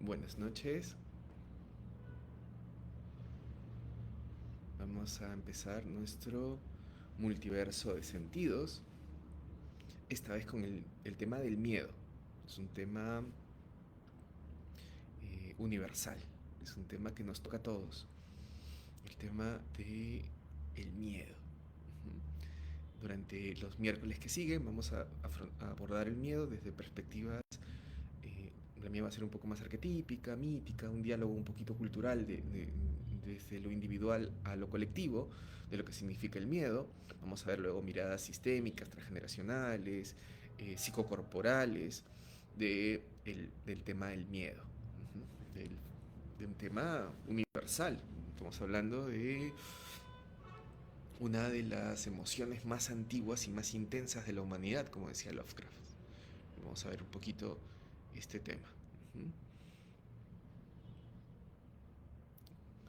Buenas noches, vamos a empezar nuestro multiverso de sentidos, esta vez con el tema del miedo. Es un tema universal, es un tema que nos toca a todos, el tema de el miedo. Durante los miércoles que siguen vamos a abordar el miedo desde perspectivas. La mía va a ser un poco más arquetípica, mítica, un diálogo un poquito cultural desde lo individual a lo colectivo, de lo que significa el miedo. Vamos a ver luego miradas sistémicas, transgeneracionales, psicocorporales, del tema del miedo, de un tema universal. Estamos hablando de una de las emociones más antiguas y más intensas de la humanidad, como decía Lovecraft. Vamos a ver un poquito este tema.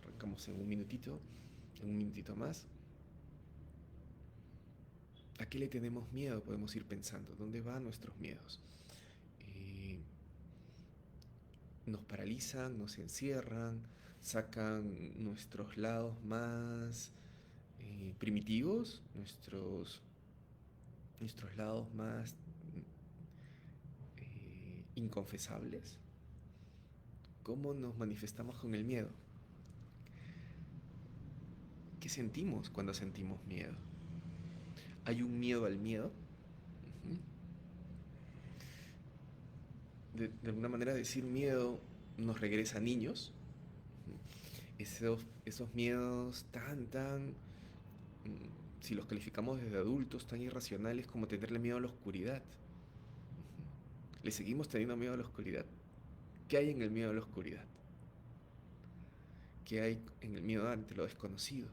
Arrancamos en un minutito más. ¿A qué le tenemos miedo? Podemos ir pensando. ¿Dónde van nuestros miedos? Eh, Nos paralizan, nos encierran, sacan nuestros lados más primitivos, nuestros lados más inconfesables. ¿Cómo nos manifestamos con el miedo? ¿Qué sentimos cuando sentimos miedo? ¿Hay un miedo al miedo? Uh -huh. De alguna manera decir miedo nos regresa a niños. Esos miedos si los calificamos desde adultos, tan irracionales como tenerle miedo a la oscuridad. Le seguimos teniendo miedo a la oscuridad. ¿Qué hay en el miedo a la oscuridad? ¿Qué hay en el miedo ante lo desconocido?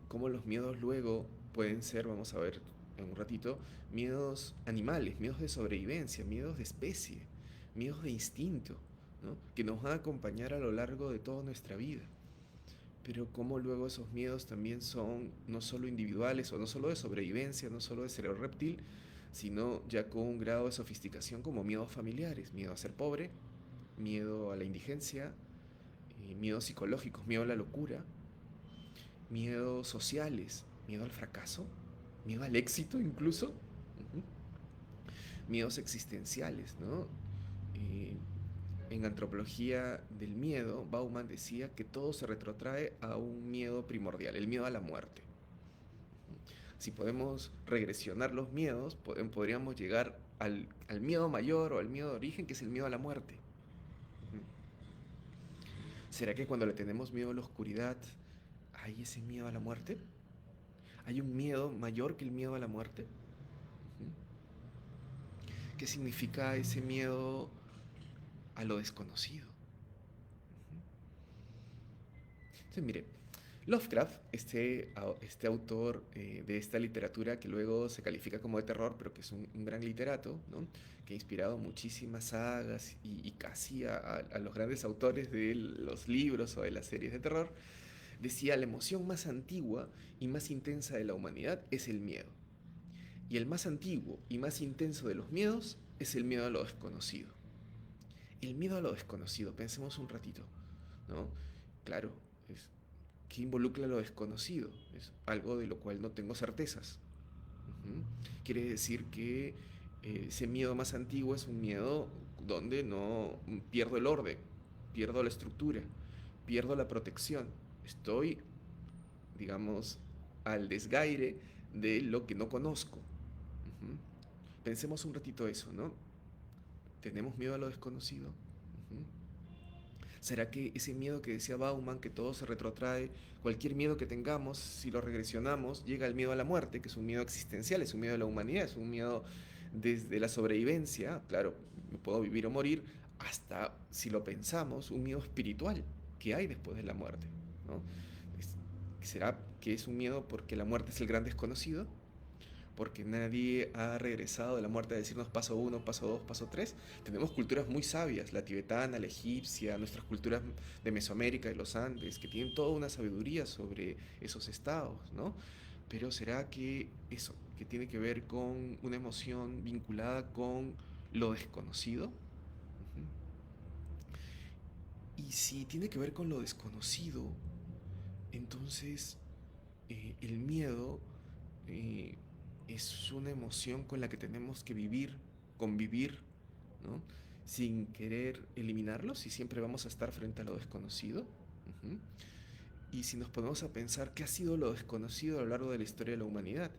Cómo los miedos luego pueden ser, vamos a ver en un ratito, miedos animales, miedos de sobrevivencia, miedos de especie, miedos de instinto, ¿no? Que nos van a acompañar a lo largo de toda nuestra vida. Pero cómo luego esos miedos también son no solo individuales o no solo de sobrevivencia, no solo de cerebro reptil, sino ya con un grado de sofisticación como miedos familiares, miedo a ser pobre, miedo a la indigencia, miedos psicológicos, miedo a la locura, miedos sociales, miedo al fracaso, miedo al éxito incluso, miedos existenciales, ¿no? Eh, en antropología del miedo, Bauman decía que todo se retrotrae a un miedo primordial, el miedo a la muerte. Si podemos regresionar los miedos, podríamos llegar al miedo mayor o al miedo de origen, que es el miedo a la muerte. ¿Será que cuando le tenemos miedo a la oscuridad, hay ese miedo a la muerte? ¿Hay un miedo mayor que el miedo a la muerte? ¿Qué significa ese miedo a lo desconocido? Entonces, mire, Lovecraft, este autor de esta literatura que luego se califica como de terror, pero que es un gran literato, ¿no? Que ha inspirado muchísimas sagas y casi a los grandes autores de los libros o de las series de terror, decía, la emoción más antigua y más intensa de la humanidad es el miedo. Y el más antiguo y más intenso de los miedos es el miedo a lo desconocido. El miedo a lo desconocido, pensemos un ratito, ¿no? Claro, es que involucra lo desconocido, es algo de lo cual no tengo certezas. Uh-huh. Quiere decir que ese miedo más antiguo es un miedo donde no pierdo el orden, pierdo la estructura, pierdo la protección, estoy, digamos, al desgaire de lo que no conozco. Uh-huh. Pensemos un ratito eso, ¿no? ¿Tenemos miedo a lo desconocido? Uh-huh. ¿Será que ese miedo que decía Bauman, que todo se retrotrae, cualquier miedo que tengamos, si lo regresionamos, llega al miedo a la muerte, que es un miedo existencial, es un miedo a la humanidad, es un miedo desde la sobrevivencia, claro, me puedo vivir o morir, hasta, si lo pensamos, un miedo espiritual que hay después de la muerte, ¿no? ¿Será que es un miedo porque la muerte es el gran desconocido? Porque nadie ha regresado de la muerte a decirnos paso uno, paso dos, paso tres. Tenemos culturas muy sabias, la tibetana, la egipcia, nuestras culturas de Mesoamérica, de los Andes, que tienen toda una sabiduría sobre esos estados, ¿no? Pero ¿será que eso, que tiene que ver con una emoción vinculada con lo desconocido? Uh-huh. si tiene que ver con lo desconocido, entonces el miedo eh, es una emoción con la que tenemos que vivir, convivir, ¿no? Sin querer eliminarlo, si siempre vamos a estar frente a lo desconocido. Ujú. Y si nos ponemos a pensar qué ha sido lo desconocido a lo largo de la historia de la humanidad,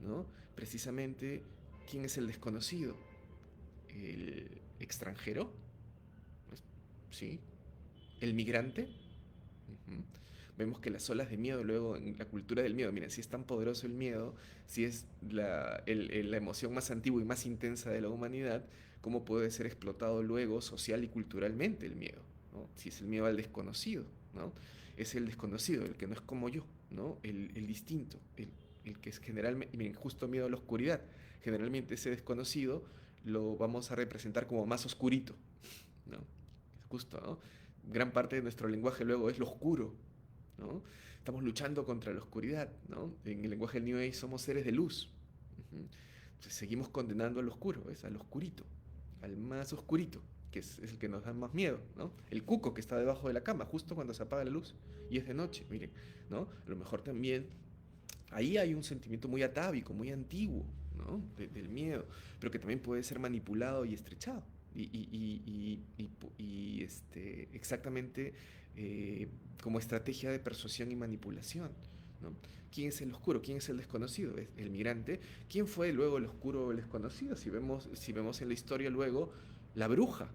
¿no? Precisamente, ¿quién es el desconocido? ¿El extranjero? ¿Sí? ¿El migrante? Ujú. Vemos que las olas de miedo luego en la cultura del miedo, miren, si es tan poderoso el miedo, si es la emoción más antigua y más intensa de la humanidad, ¿cómo puede ser explotado luego social y culturalmente el miedo? ¿No? Si es el miedo al desconocido, ¿no? Es el desconocido, el que no es como yo, ¿no? El distinto, el que es generalmente, miren, justo miedo a la oscuridad. Generalmente ese desconocido lo vamos a representar como más oscurito, ¿no? Justo, ¿no? Gran parte de nuestro lenguaje luego es lo oscuro, ¿no? Estamos luchando contra la oscuridad, ¿no? En el lenguaje del New Age somos seres de luz. Ujú. Entonces seguimos condenando al oscuro, es al oscurito, al más oscurito, que es el que nos da más miedo, ¿no? El cuco que está debajo de la cama, justo cuando se apaga la luz y es de noche, miren, ¿no? A lo mejor también ahí hay un sentimiento muy atávico, muy antiguo, ¿no? Del miedo, pero que también puede ser manipulado y estrechado. Exactamente como estrategia de persuasión y manipulación, ¿no? ¿Quién es el oscuro? ¿Quién es el desconocido? ¿Es el migrante? ¿Quién fue luego el oscuro o el desconocido? Si vemos en la historia luego la bruja,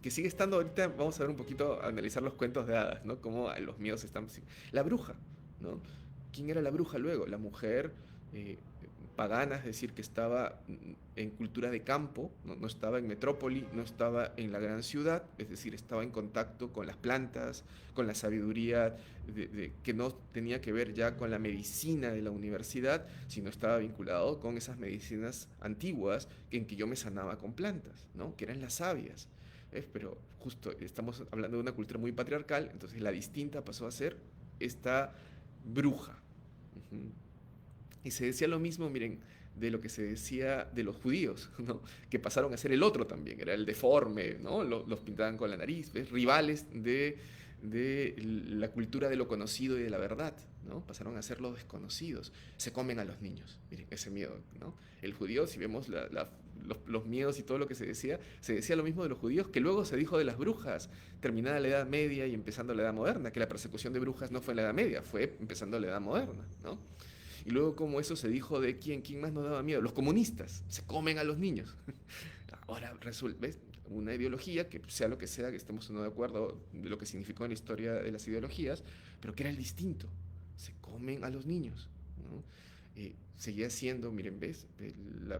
que sigue estando ahorita, vamos a ver un poquito, a analizar los cuentos de hadas, ¿no? Cómo los miedos están... La bruja, ¿no? ¿Quién era la bruja luego? La mujer eh, pagana, es decir, que estaba en cultura de campo, no estaba en metrópoli, no estaba en la gran ciudad, es decir, estaba en contacto con las plantas, con la sabiduría que no tenía que ver ya con la medicina de la universidad, sino estaba vinculado con esas medicinas antiguas en que yo me sanaba con plantas, ¿no? Que eran las sabias. Pero justo estamos hablando de una cultura muy patriarcal, entonces la distinta pasó a ser esta bruja. Ujú. Y se decía lo mismo, miren, de lo que se decía de los judíos, ¿no? Que pasaron a ser el otro también, era el deforme, ¿no? Los pintaban con la nariz, ¿ves? Rivales de la cultura de lo conocido y de la verdad, ¿no? Pasaron a ser los desconocidos. Se comen a los niños, miren, ese miedo, ¿no? El judío, si vemos los miedos y todo lo que se decía lo mismo de los judíos, que luego se dijo de las brujas, terminada la Edad Media y empezando la Edad Moderna, que la persecución de brujas no fue en la Edad Media, fue empezando la Edad Moderna, ¿no? Y luego como eso se dijo de quién más nos daba miedo, los comunistas, se comen a los niños. Ahora resulta, ¿ves? Una ideología, que sea lo que sea, que estemos o no de acuerdo de lo que significó en la historia de las ideologías, pero que era el distinto, se comen a los niños, ¿no? Seguía siendo, miren, ¿ves?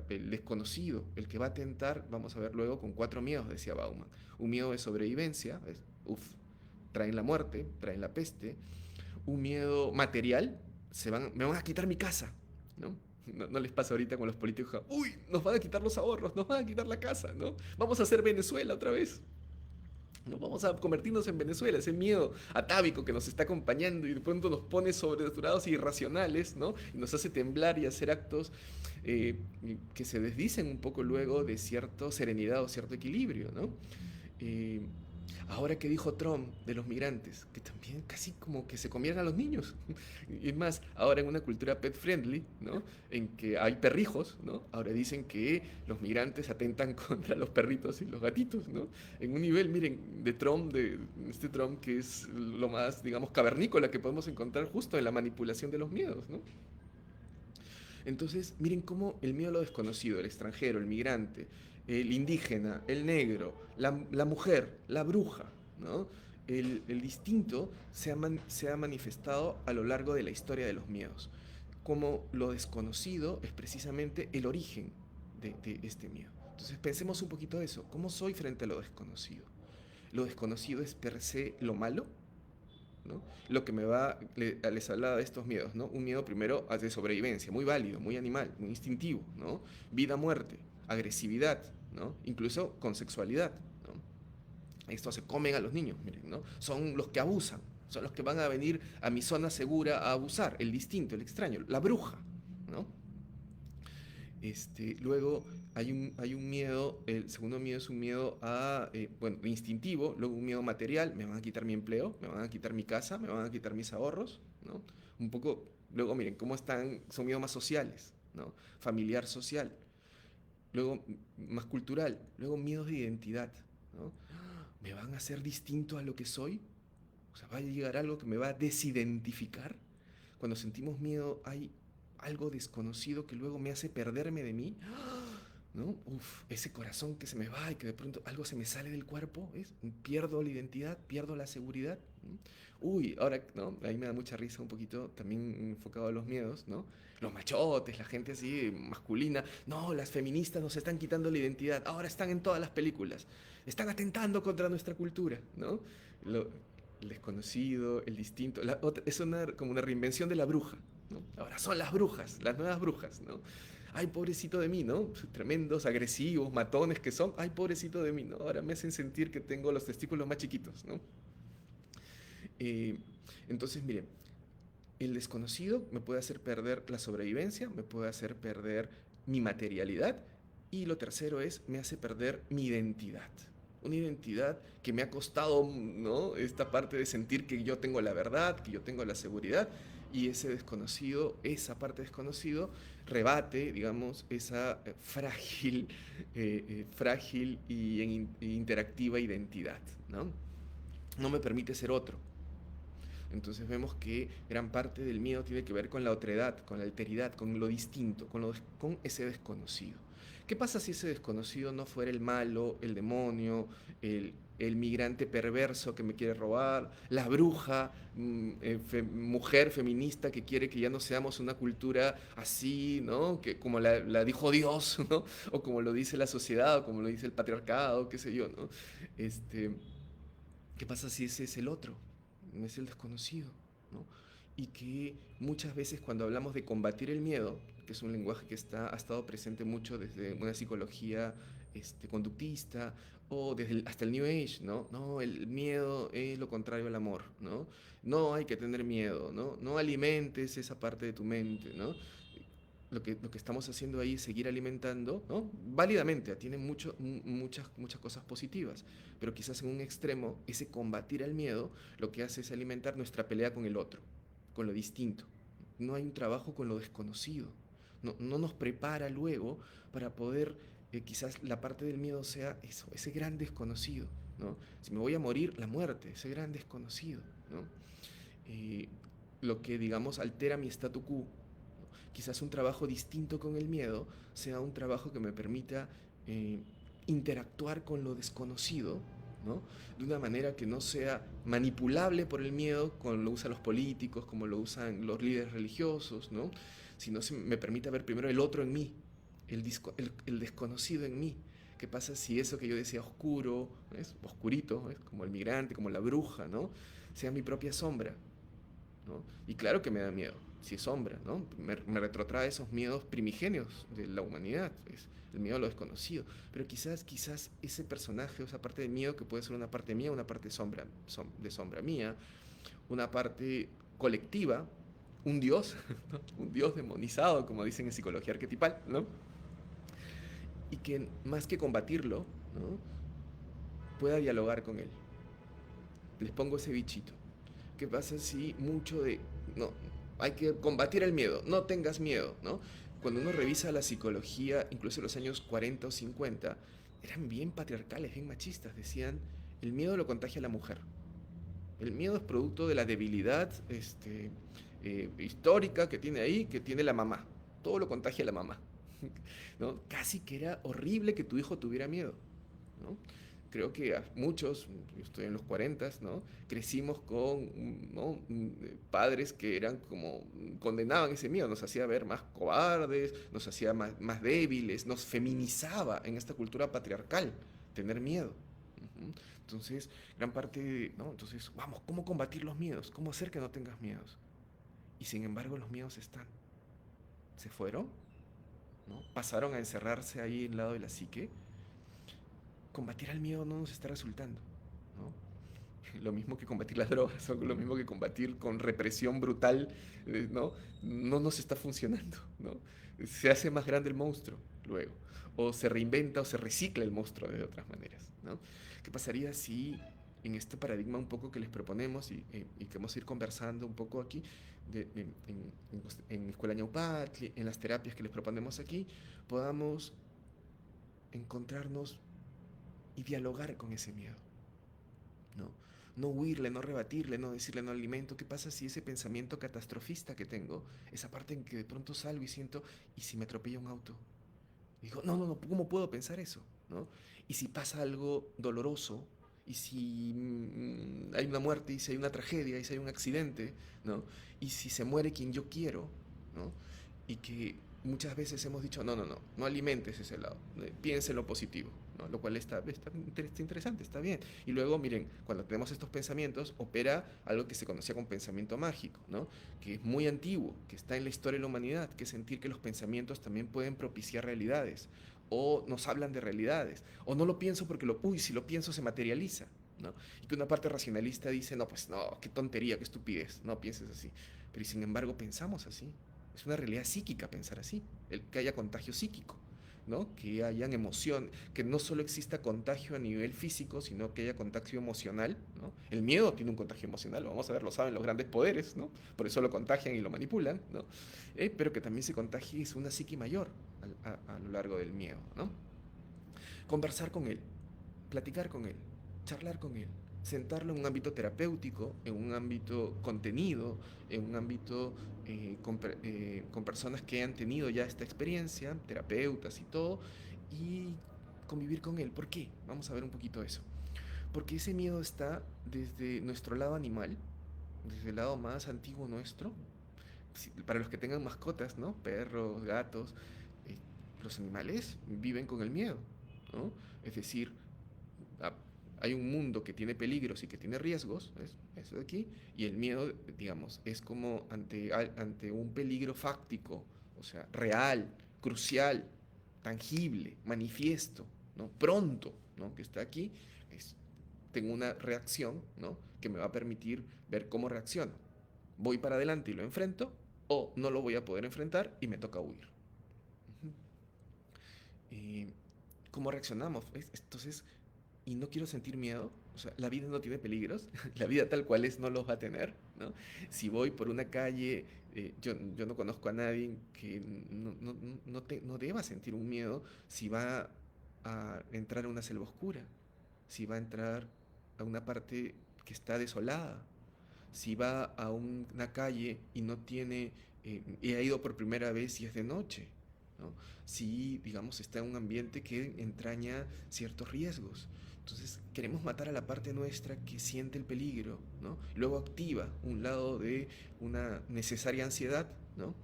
El desconocido, el que va a tentar, vamos a ver luego, con 4 miedos, decía Bauman. Un miedo de sobrevivencia, ¿ves? Uf, traen la muerte, traen la peste. Un miedo material, me van a quitar mi casa, ¿no? No les pasa ahorita con los políticos, uy, nos van a quitar los ahorros, nos van a quitar la casa, ¿no? Vamos a hacer Venezuela otra vez. No vamos a convertirnos en Venezuela, ese miedo atávico que nos está acompañando y de pronto nos pone sobresaturados e irracionales, ¿no? Y nos hace temblar y hacer actos que se desdicen un poco luego de cierta serenidad o cierto equilibrio, ¿no? Eh, Ahora que dijo Trump de los migrantes, que también casi como que se comieran a los niños. Y es más, ahora en una cultura pet friendly, ¿no? En que hay perrijos, ¿no? Ahora dicen que los migrantes atentan contra los perritos y los gatitos, ¿no? En un nivel, miren, de Trump, de este Trump que es lo más, digamos, cavernícola que podemos encontrar justo en la manipulación de los miedos, ¿no? Entonces, miren cómo el miedo a lo desconocido, el extranjero, el migrante, el indígena, el negro, la mujer, la bruja, ¿no? El distinto se ha manifestado a lo largo de la historia de los miedos. Como lo desconocido es precisamente el origen de este miedo. Entonces pensemos un poquito eso. ¿Cómo soy frente a lo desconocido? ¿Lo desconocido es per se lo malo? ¿No? Lo que les hablaba de estos miedos, ¿no? Un miedo primero de sobrevivencia, muy válido, muy animal, muy instintivo, ¿no? Vida, muerte, agresividad, ¿no? Incluso con sexualidad, ¿no? Esto se comen a los niños, miren, ¿no? Son los que abusan, son los que van a venir a mi zona segura a abusar, el distinto, el extraño, la bruja, ¿no? Luego hay un miedo, el segundo miedo es un miedo bueno, instintivo, luego un miedo material, me van a quitar mi empleo, me van a quitar mi casa, me van a quitar mis ahorros, ¿no? Un poco, luego miren cómo están, son miedos más sociales, ¿no? Familiar social, luego más cultural, luego miedos de identidad, ¿no? ¿Me van a hacer distinto a lo que soy? O sea, ¿va a llegar algo que me va a desidentificar? Cuando sentimos miedo hay algo desconocido que luego me hace perderme de mí, ¿no? Uf, ese corazón que se me va y que de pronto algo se me sale del cuerpo, ¿ves? Pierdo la identidad, pierdo la seguridad. ¿No? Uy, ahora, ¿no? Ahí me da mucha risa un poquito, también enfocado a los miedos, ¿no? Los machotes, la gente así masculina. No, las feministas nos están quitando la identidad. Ahora están en todas las películas. Están atentando contra nuestra cultura, ¿no? Lo, el desconocido, el distinto. Es como una reinvención de la bruja, ¿no? Ahora son las brujas, las nuevas brujas, ¿no? Ay, pobrecito de mí, ¿no? Tremendos, agresivos, matones que son. Ay, pobrecito de mí, ¿no? Ahora me hacen sentir que tengo los testículos más chiquitos, ¿no? Eh, entonces, miren, el desconocido me puede hacer perder la sobrevivencia, me puede hacer perder mi materialidad y lo tercero es, me hace perder mi identidad. Una identidad que me ha costado, ¿no? Esta parte de sentir que yo tengo la verdad, que yo tengo la seguridad y ese desconocido, esa parte desconocido, rebate, digamos, esa frágil y interactiva identidad, ¿no? No me permite ser otro. Entonces vemos que gran parte del miedo tiene que ver con la otredad, con la alteridad, con lo distinto, con ese desconocido. ¿Qué pasa si ese desconocido no fuera el malo, el demonio, el migrante perverso que me quiere robar, la bruja, mujer feminista que quiere que ya no seamos una cultura así, ¿no? Que como la dijo Dios, ¿no? O como lo dice la sociedad, o como lo dice el patriarcado, qué sé yo, ¿no? Este, ¿Qué pasa si ese es el otro? No es el desconocido, ¿no? Y que muchas veces cuando hablamos de combatir el miedo, que es un lenguaje que ha estado presente mucho desde una psicología conductista o hasta el New Age, ¿no? No, el miedo es lo contrario al amor, ¿no? No hay que tener miedo, ¿no? No alimentes esa parte de tu mente, ¿no? Lo que estamos haciendo ahí es seguir alimentando, ¿no? Válidamente, tiene muchas cosas positivas, pero quizás en un extremo, ese combatir al miedo lo que hace es alimentar nuestra pelea con el otro, con lo distinto. No hay un trabajo con lo desconocido, no nos prepara luego para poder, quizás la parte del miedo sea eso, ese gran desconocido, ¿no? Si me voy a morir, la muerte, ese gran desconocido, ¿no? Eh, lo que, digamos, altera mi statu quo. Quizás un trabajo distinto con el miedo sea un trabajo que me permita eh, interactuar con lo desconocido, ¿no? De una manera que no sea manipulable por el miedo, como lo usan los políticos, como lo usan los líderes religiosos, ¿no? Sino me permita ver primero el otro en mí, el desconocido en mí. ¿Qué pasa si eso que yo decía oscuro, ¿ves? Oscurito, ¿ves? Como el migrante, como la bruja, ¿no? Sea mi propia sombra, ¿no? Y claro que me da miedo, si es sombra, ¿no? Me retrotrae esos miedos primigenios de la humanidad, es el miedo a lo desconocido. Pero quizás ese personaje, esa parte de miedo que puede ser una parte mía, una parte de sombra mía, una parte colectiva, un dios, ¿no? Un dios demonizado, como dicen en psicología arquetipal, ¿no? Y que más que combatirlo, ¿no? Pueda dialogar con él. Les pongo ese bichito. ¿Qué pasa si mucho de... No, hay que combatir el miedo, no tengas miedo, ¿no? Cuando uno revisa la psicología, incluso en los años 40 o 50, eran bien patriarcales, bien machistas. Decían, el miedo lo contagia a la mujer. El miedo es producto de la debilidad histórica que tiene ahí, que tiene la mamá. Todo lo contagia a la mamá. ¿No? Casi que era horrible que tu hijo tuviera miedo, ¿no? Creo que a muchos, yo estoy en los 40, ¿no? Crecimos con, ¿no? Padres que eran como, condenaban ese miedo, nos hacía ver más cobardes, nos hacía más débiles, nos feminizaba en esta cultura patriarcal, tener miedo. Ujú. Entonces, gran parte, ¿no? Entonces, vamos, ¿cómo combatir los miedos? ¿Cómo hacer que no tengas miedos? Y sin embargo, los miedos están. ¿Se fueron? ¿No? Pasaron a encerrarse ahí al lado de la psique. Combatir al miedo no nos está resultando, ¿no? lo mismo que combatir las drogas, o lo mismo que combatir con represión brutal, ¿no? No nos está funcionando, ¿no? Se hace más grande el monstruo luego, o se reinventa o se recicla el monstruo de otras maneras, ¿no? ¿Qué pasaría si en este paradigma un poco que les proponemos y que vamos a ir conversando un poco aquí, en Escuela Ñaupatli, en las terapias que les proponemos aquí, podamos encontrarnos y dialogar con ese miedo, ¿no? No huirle, no rebatirle, no decirle no al alimento. ¿Qué pasa si ese pensamiento catastrofista que tengo, esa parte en que de pronto salgo y siento, ¿y si me atropella un auto? Y digo, no, no, no, ¿cómo puedo pensar eso? ¿No? Y si pasa algo doloroso, y si hay una muerte, y si hay una tragedia, y si hay un accidente, ¿no? Y si se muere quien yo quiero, ¿no? Y que muchas veces hemos dicho, no, no, no, no alimentes ese lado, piensa en lo positivo, ¿no? Lo cual está interesante, está bien. Y luego, miren, cuando tenemos estos pensamientos, opera algo que se conocía como pensamiento mágico, ¿no? Que es muy antiguo, que está en la historia de la humanidad, que es sentir que los pensamientos también pueden propiciar realidades, o nos hablan de realidades, o no lo pienso porque uy, si lo pienso se materializa, ¿no? Y que una parte racionalista dice, no, pues no, qué tontería, qué estupidez, no pienses así. Pero sin embargo pensamos así. Es una realidad psíquica pensar así, que haya contagio psíquico, ¿no? Que hayan emoción, que no solo exista contagio a nivel físico, sino que haya contagio emocional, ¿no? El miedo tiene un contagio emocional, lo vamos a ver, lo saben los grandes poderes, ¿no? Por eso lo contagian y lo manipulan, ¿no? Pero que también se contagie es una psique mayor a lo largo del miedo, ¿no? Conversar con él, platicar con él, charlar con él, sentarlo en un ámbito terapéutico, en un ámbito contenido, en un ámbito con personas que han tenido ya esta experiencia, terapeutas y todo, y convivir con él. ¿Por qué? Vamos a ver un poquito eso. Porque ese miedo está desde nuestro lado animal, desde el lado más antiguo nuestro. Para los que tengan mascotas, ¿no? Perros, gatos, eh, los animales viven con el miedo, ¿no? Es decir, a- hay un mundo que tiene peligros y que tiene riesgos, eso de aquí, y el miedo, digamos, es como ante un peligro fáctico, o sea, real, crucial, tangible, manifiesto, ¿no? Pronto, ¿no? Que está aquí, es, tengo una reacción, ¿no? Que me va a permitir ver cómo reacciono. Voy para adelante y lo enfrento, o no lo voy a poder enfrentar y me toca huir. Uh -huh. ¿Cómo reaccionamos? Entonces, y no quiero sentir miedo, o sea, la vida no tiene peligros, la vida tal cual es no los va a tener, ¿no? Si voy por una calle, yo no conozco a nadie que no deba sentir un miedo si va a entrar a una selva oscura, si va a entrar a una parte que está desolada, si va a una calle y no tiene, y ha ido por primera vez y es de noche, ¿no? Si, digamos, está en un ambiente que entraña ciertos riesgos. Entonces queremos matar a la parte nuestra que siente el peligro, ¿no? Luego activa un lado de una necesaria ansiedad, ¿no?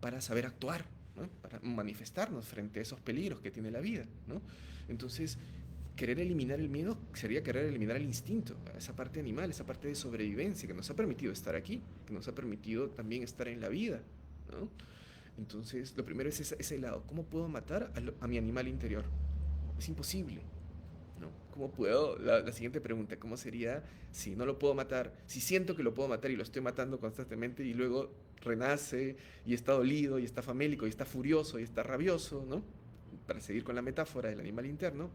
Para saber actuar, ¿no? Para manifestarnos frente a esos peligros que tiene la vida, ¿no? Entonces, querer eliminar el miedo sería querer eliminar el instinto, esa parte animal, esa parte de sobrevivencia que nos ha permitido estar aquí, que nos ha permitido también estar en la vida, ¿no? Entonces, lo primero es ese lado. ¿Cómo puedo matar a mi animal interior? Es imposible, ¿no? ¿Cómo puedo? La siguiente pregunta, ¿cómo sería si no lo puedo matar? Si siento que lo puedo matar y lo estoy matando constantemente y luego renace y está dolido y está famélico y está furioso y está rabioso, ¿no? Para seguir con la metáfora del animal interno,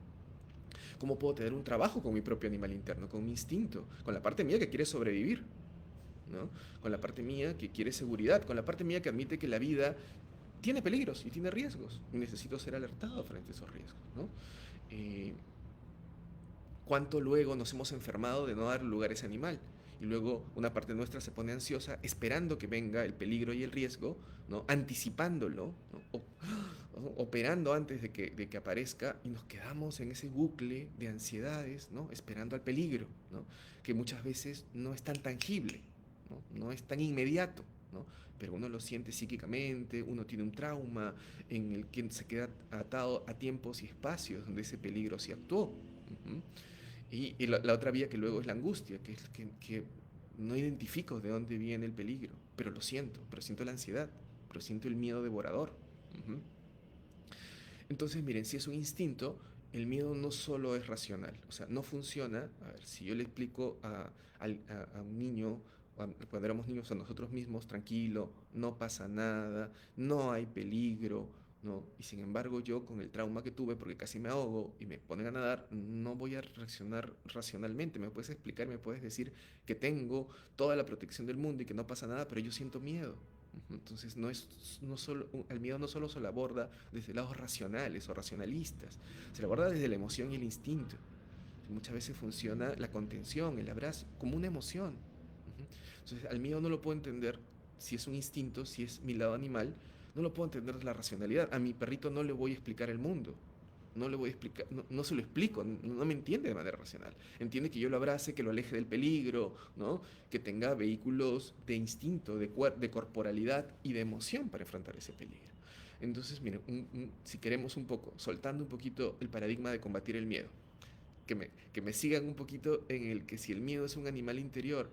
¿cómo puedo tener un trabajo con mi propio animal interno, con mi instinto, con la parte mía que quiere sobrevivir, ¿no? Con la parte mía que quiere seguridad, con la parte mía que admite que la vida tiene peligros y tiene riesgos y necesito ser alertado frente a esos riesgos, ¿no? Eh, ¿Cuánto luego nos hemos enfermado de no dar lugar a ese animal? Y luego una parte nuestra se pone ansiosa esperando que venga el peligro y el riesgo, ¿no? Anticipándolo, ¿no? Operando antes de que aparezca y nos quedamos en ese bucle de ansiedades, ¿no? Esperando al peligro, ¿no? Que muchas veces no es tan tangible, ¿no? No es tan inmediato, ¿no? Pero uno lo siente psíquicamente, uno tiene un trauma en el que se queda atado a tiempos y espacios donde ese peligro sí actuó. Uh-huh. Y la otra vía que luego es la angustia, que es que no identifico de dónde viene el peligro, pero siento la ansiedad, pero siento el miedo devorador. Uh-huh. Entonces, miren, si es un instinto, el miedo no solo es racional, o sea, no funciona. A ver, si yo le explico a un niño, cuando éramos niños, a nosotros mismos, tranquilo, no pasa nada, no hay peligro, ¿no? Y sin embargo yo con el trauma que tuve, porque casi me ahogo y me ponen a nadar, no voy a reaccionar racionalmente. Me puedes explicar, me puedes decir que tengo toda la protección del mundo y que no pasa nada, pero yo siento miedo. Entonces no es, no solo, el miedo no solo se lo aborda desde lados racionales o racionalistas, se lo aborda desde la emoción y el instinto. Muchas veces funciona la contención, el abrazo, como una emoción. Entonces al miedo no lo puedo entender si es un instinto, si es mi lado animal, no lo puedo entender de la racionalidad. A mi perrito no le voy a explicar el mundo, no le voy a explicar, no se lo explico, no me entiende de manera racional. Entiende que yo lo abrace, que lo aleje del peligro, ¿no? Que tenga vehículos de instinto, de corporalidad y de emoción para enfrentar ese peligro. Entonces, miren, si queremos un poco, soltando un poquito el paradigma de combatir el miedo, que me sigan un poquito en el que si el miedo es un animal interior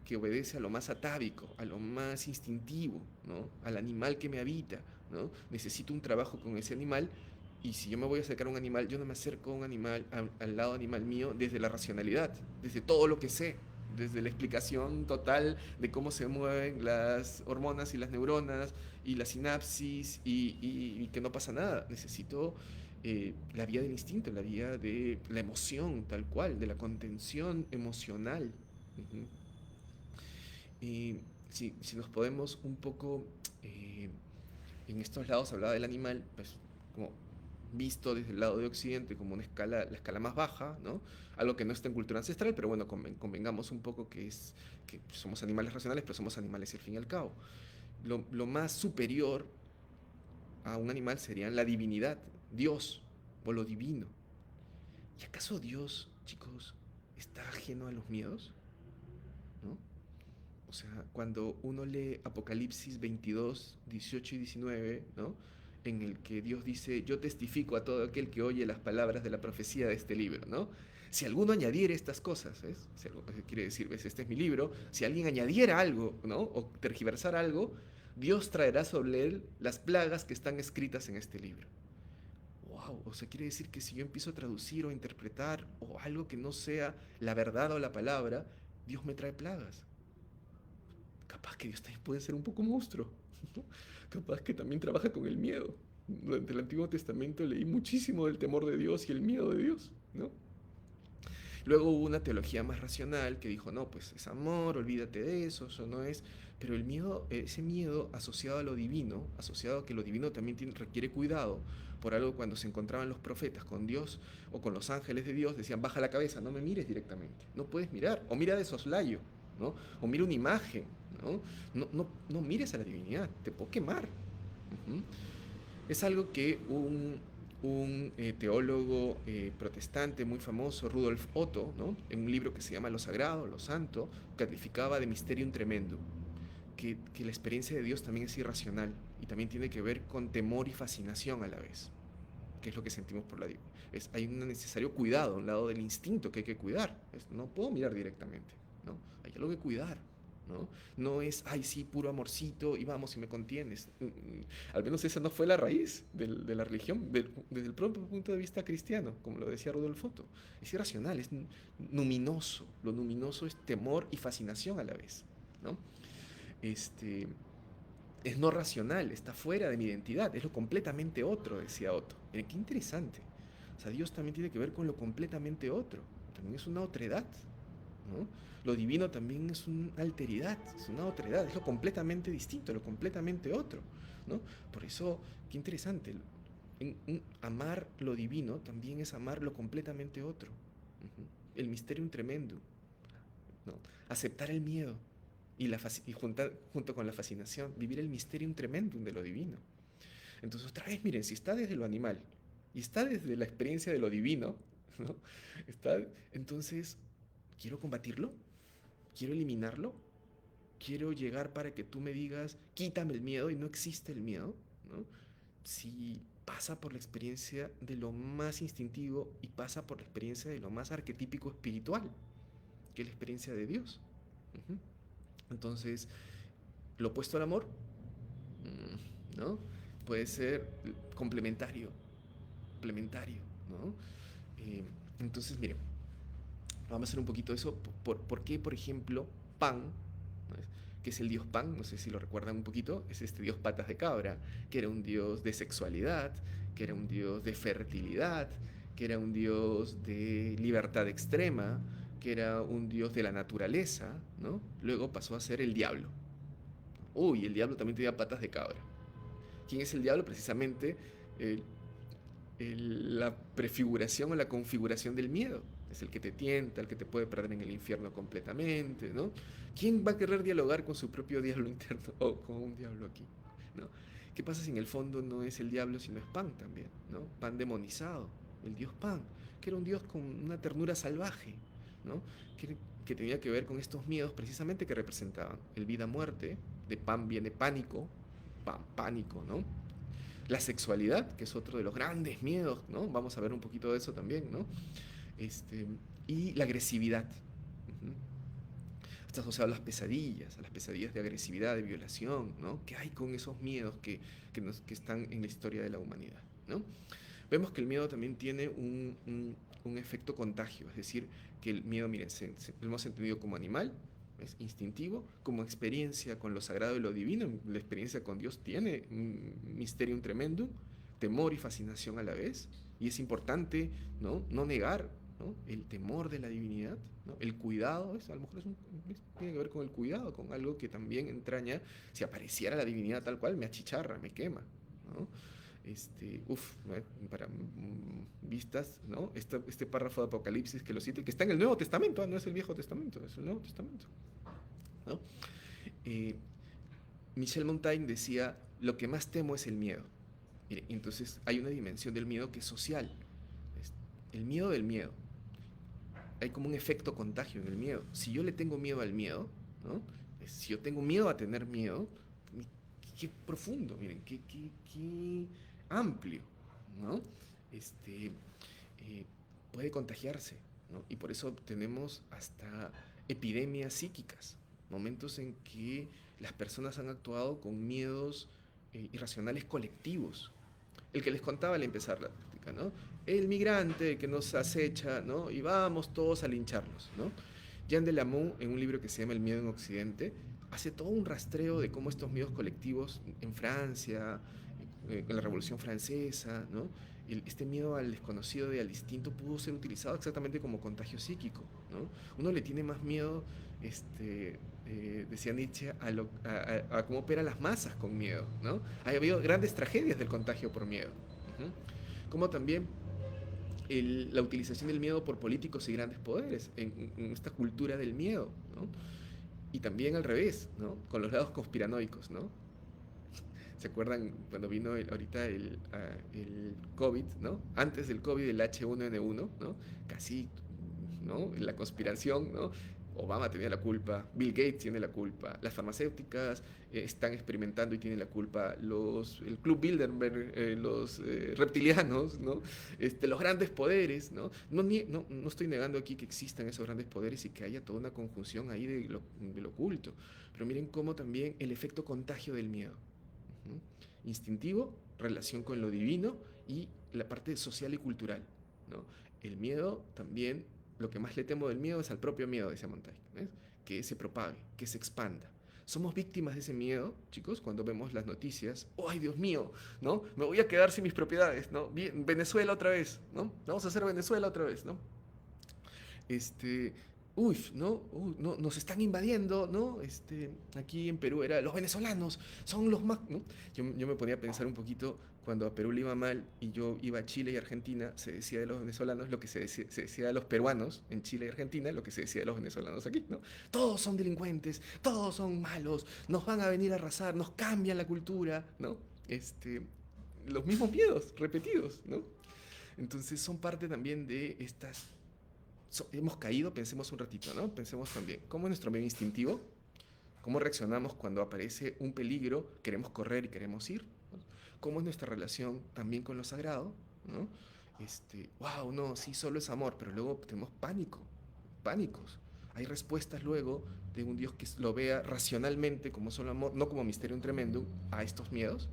que obedece a lo más atávico, a lo más instintivo, ¿no? Al animal que me habita, ¿no? Necesito un trabajo con ese animal y si yo me voy a acercar a un animal, yo no me acerco a un animal, al lado animal mío, desde la racionalidad, desde todo lo que sé, desde la explicación total de cómo se mueven las hormonas y las neuronas y la sinapsis y que no pasa nada. Necesito la vía del instinto, la vía de la emoción, tal cual, de la contención emocional. Ujú. Y si nos podemos un poco, eh, en estos lados hablaba del animal, pues como visto desde el lado de Occidente como una escala, la escala más baja, ¿no? Algo que no está en cultura ancestral, pero bueno, convengamos un poco que somos animales racionales, pero somos animales al fin y al cabo. Lo más superior a un animal serían la divinidad, Dios o lo divino. ¿Y acaso Dios, chicos, está ajeno a los miedos? ¿No? O sea, cuando uno lee Apocalipsis 22, 18 y 19, ¿no? En el que Dios dice, yo testifico a todo aquel que oye las palabras de la profecía de este libro, ¿no? Si alguno añadiera estas cosas, ¿ves? Si algo, quiere decir, ¿ves? Este es mi libro. Si alguien añadiera algo, ¿no? O tergiversar algo, Dios traerá sobre él las plagas que están escritas en este libro. Wow, o sea, quiere decir que si yo empiezo a traducir o interpretar o algo que no sea la verdad o la palabra, Dios me trae plagas. Capaz que Dios también puede ser un poco monstruo, ¿no? Capaz que también trabaja con el miedo. Durante el Antiguo Testamento leí muchísimo del temor de Dios y el miedo de Dios, ¿no? Luego hubo una teología más racional que dijo, no, pues es amor, olvídate de eso no es. Pero el miedo, ese miedo asociado a lo divino, asociado a que lo divino también requiere cuidado, por algo cuando se encontraban los profetas con Dios o con los ángeles de Dios, decían, baja la cabeza, no me mires directamente, no puedes mirar, o mira de soslayo, ¿no? O mira una imagen, ¿no? No mires a la divinidad, te puedo quemar. Uh-huh. Es algo que un teólogo protestante muy famoso, Rudolf Otto, ¿no? En un libro que se llama Lo Sagrado, Lo Santo, calificaba de mysterium tremendum, que la experiencia de Dios también es irracional y también tiene que ver con temor y fascinación a la vez, que es lo que sentimos por la Biblia. Hay un necesario cuidado, un lado del instinto que hay que cuidar. No puedo mirar directamente, ¿no? Hay algo que cuidar. ¿No? No es, ay, sí, puro amorcito y vamos y me contienes. Al menos esa no fue la raíz de la religión, desde el propio punto de vista cristiano, como lo decía Rudolf Otto. Es irracional, es luminoso. Lo luminoso es temor y fascinación a la vez, ¿no? Este, es no racional, está fuera de mi identidad, es lo completamente otro, decía Otto. Miren, qué interesante. O sea, Dios también tiene que ver con lo completamente otro, también es una otredad, ¿no? Lo divino también es una alteridad, es una otredad, es lo completamente distinto, lo completamente otro, ¿no? Por eso, qué interesante, amar lo divino también es amar lo completamente otro. Uh-huh. El misterium tremendo, ¿no? Aceptar el miedo y junto con la fascinación, vivir el misterium tremendum de lo divino. Entonces, otra vez, miren, si está desde lo animal y está desde la experiencia de lo divino, ¿no? Entonces, ¿quiero combatirlo? ¿Quiero eliminarlo? ¿Quiero llegar para que tú me digas, quítame el miedo y no existe el miedo? ¿No? Si pasa por la experiencia de lo más instintivo y pasa por la experiencia de lo más arquetípico espiritual, que es la experiencia de Dios. Uh-huh. Entonces, lo opuesto al amor, ¿no? Puede ser complementario, complementario. ¿no? Eh, entonces, miren, vamos a hacer un poquito de eso. ¿Por qué, por ejemplo, Pan, ¿no? Que es el dios Pan, no sé si lo recuerdan un poquito, es este dios patas de cabra, que era un dios de sexualidad, que era un dios de fertilidad, que era un dios de libertad extrema, que era un dios de la naturaleza, ¿no? Luego pasó a ser el diablo. Uy, el diablo también tenía patas de cabra. ¿Quién es el diablo? Precisamente el, la prefiguración o la configuración del miedo. Es el que te tienta, el que te puede perder en el infierno completamente, ¿no? ¿Quién va a querer dialogar con su propio diablo interno o con un diablo aquí? ¿No? ¿Qué pasa si en el fondo no es el diablo sino es Pan también, ¿no? Pan demonizado, el dios Pan, que era un dios con una ternura salvaje, ¿no? Que tenía que ver con estos miedos precisamente que representaban el vida-muerte, de Pan viene pánico, Pan, pánico, ¿no? La sexualidad, que es otro de los grandes miedos, ¿no? Vamos a ver un poquito de eso también, ¿no? Este, y la agresividad. Uh-huh. Está asociado a las pesadillas de agresividad, de violación, ¿no? ¿Qué hay con esos miedos que están en la historia de la humanidad, ¿no? Vemos que el miedo también tiene un efecto contagio, es decir, que el miedo, miren, lo hemos entendido como animal, es instintivo, como experiencia con lo sagrado y lo divino, la experiencia con Dios tiene un mysterium tremendum, temor y fascinación a la vez, y es importante no negar, ¿no? El temor de la divinidad, ¿no? El cuidado, a lo mejor tiene que ver con el cuidado, con algo que también entraña, si apareciera la divinidad tal cual, me achicharra, me quema, ¿no? Para vistas, ¿no? Este párrafo de Apocalipsis que lo cita, que está en el Nuevo Testamento, no es el Viejo Testamento, es el Nuevo Testamento, ¿no? Eh, Michel Montaigne decía, lo que más temo es el miedo. Mire, entonces hay una dimensión del miedo que es social, es el miedo del miedo. Hay como un efecto contagio en el miedo. Si yo le tengo miedo al miedo, ¿no? Si yo tengo miedo a tener miedo, qué profundo, miren, qué amplio, ¿no? Este, puede contagiarse, ¿no? Y por eso tenemos hasta epidemias psíquicas, momentos en que las personas han actuado con miedos irracionales colectivos. El que les contaba al empezar la práctica, ¿no? El migrante que nos acecha, ¿no? Y vamos todos a lincharlos, ¿no? Jean Delamont, en un libro que se llama El miedo en Occidente, hace todo un rastreo de cómo estos miedos colectivos en Francia, en la Revolución Francesa, ¿no? Este miedo al desconocido y al distinto pudo ser utilizado exactamente como contagio psíquico, ¿no? Uno le tiene más miedo, decía Nietzsche, a cómo operan las masas con miedo, ¿no? Ha habido grandes tragedias del contagio por miedo. Uh-huh. Como también la utilización del miedo por políticos y grandes poderes en esta cultura del miedo, ¿no? Y también al revés, ¿no? Con los lados conspiranoicos, ¿no? ¿Se acuerdan cuando vino ahorita el COVID, ¿no? Antes del COVID, el H1N1, ¿no? Casi, ¿no? La conspiración, ¿no? Obama tenía la culpa, Bill Gates tiene la culpa, las farmacéuticas están experimentando y tienen la culpa, el Club Bilderberg, los reptilianos, ¿no? Los grandes poderes, ¿no? No estoy negando aquí que existan esos grandes poderes y que haya toda una conjunción ahí de lo oculto, pero miren cómo también el efecto contagio del miedo. ¿Mm? Instintivo, relación con lo divino y la parte social y cultural, ¿no? El miedo también, lo que más le temo del miedo es al propio miedo, decía Montaigne, ¿ves? Que se propague, que se expanda. Somos víctimas de ese miedo, chicos, cuando vemos las noticias. ¡Oh, ay, Dios mío! ¿No? Me voy a quedar sin mis propiedades, ¿no? Venezuela otra vez, ¿no? Vamos a hacer Venezuela otra vez, ¿no? Este, ¿no? No, nos están invadiendo, ¿no? Aquí en Perú era, los venezolanos son los más, ¿no? Yo me ponía a pensar un poquito cuando a Perú le iba mal y yo iba a Chile y Argentina, se decía de los venezolanos lo que se decía de los peruanos en Chile y Argentina, lo que se decía de los venezolanos aquí, ¿no? Todos son delincuentes, todos son malos, nos van a venir a arrasar, nos cambian la cultura, ¿no? Los mismos miedos repetidos, ¿no? Entonces son parte también de estas hemos caído, pensemos un ratito, ¿no? Pensemos también, ¿cómo es nuestro medio instintivo? ¿Cómo reaccionamos cuando aparece un peligro, queremos correr y queremos ir? ¿No? ¿Cómo es nuestra relación también con lo sagrado? ¿No? Wow, no, sí, solo es amor, pero luego tenemos pánicos. Hay respuestas luego de un Dios que lo vea racionalmente como solo amor, no como mysterium tremendum, a estos miedos,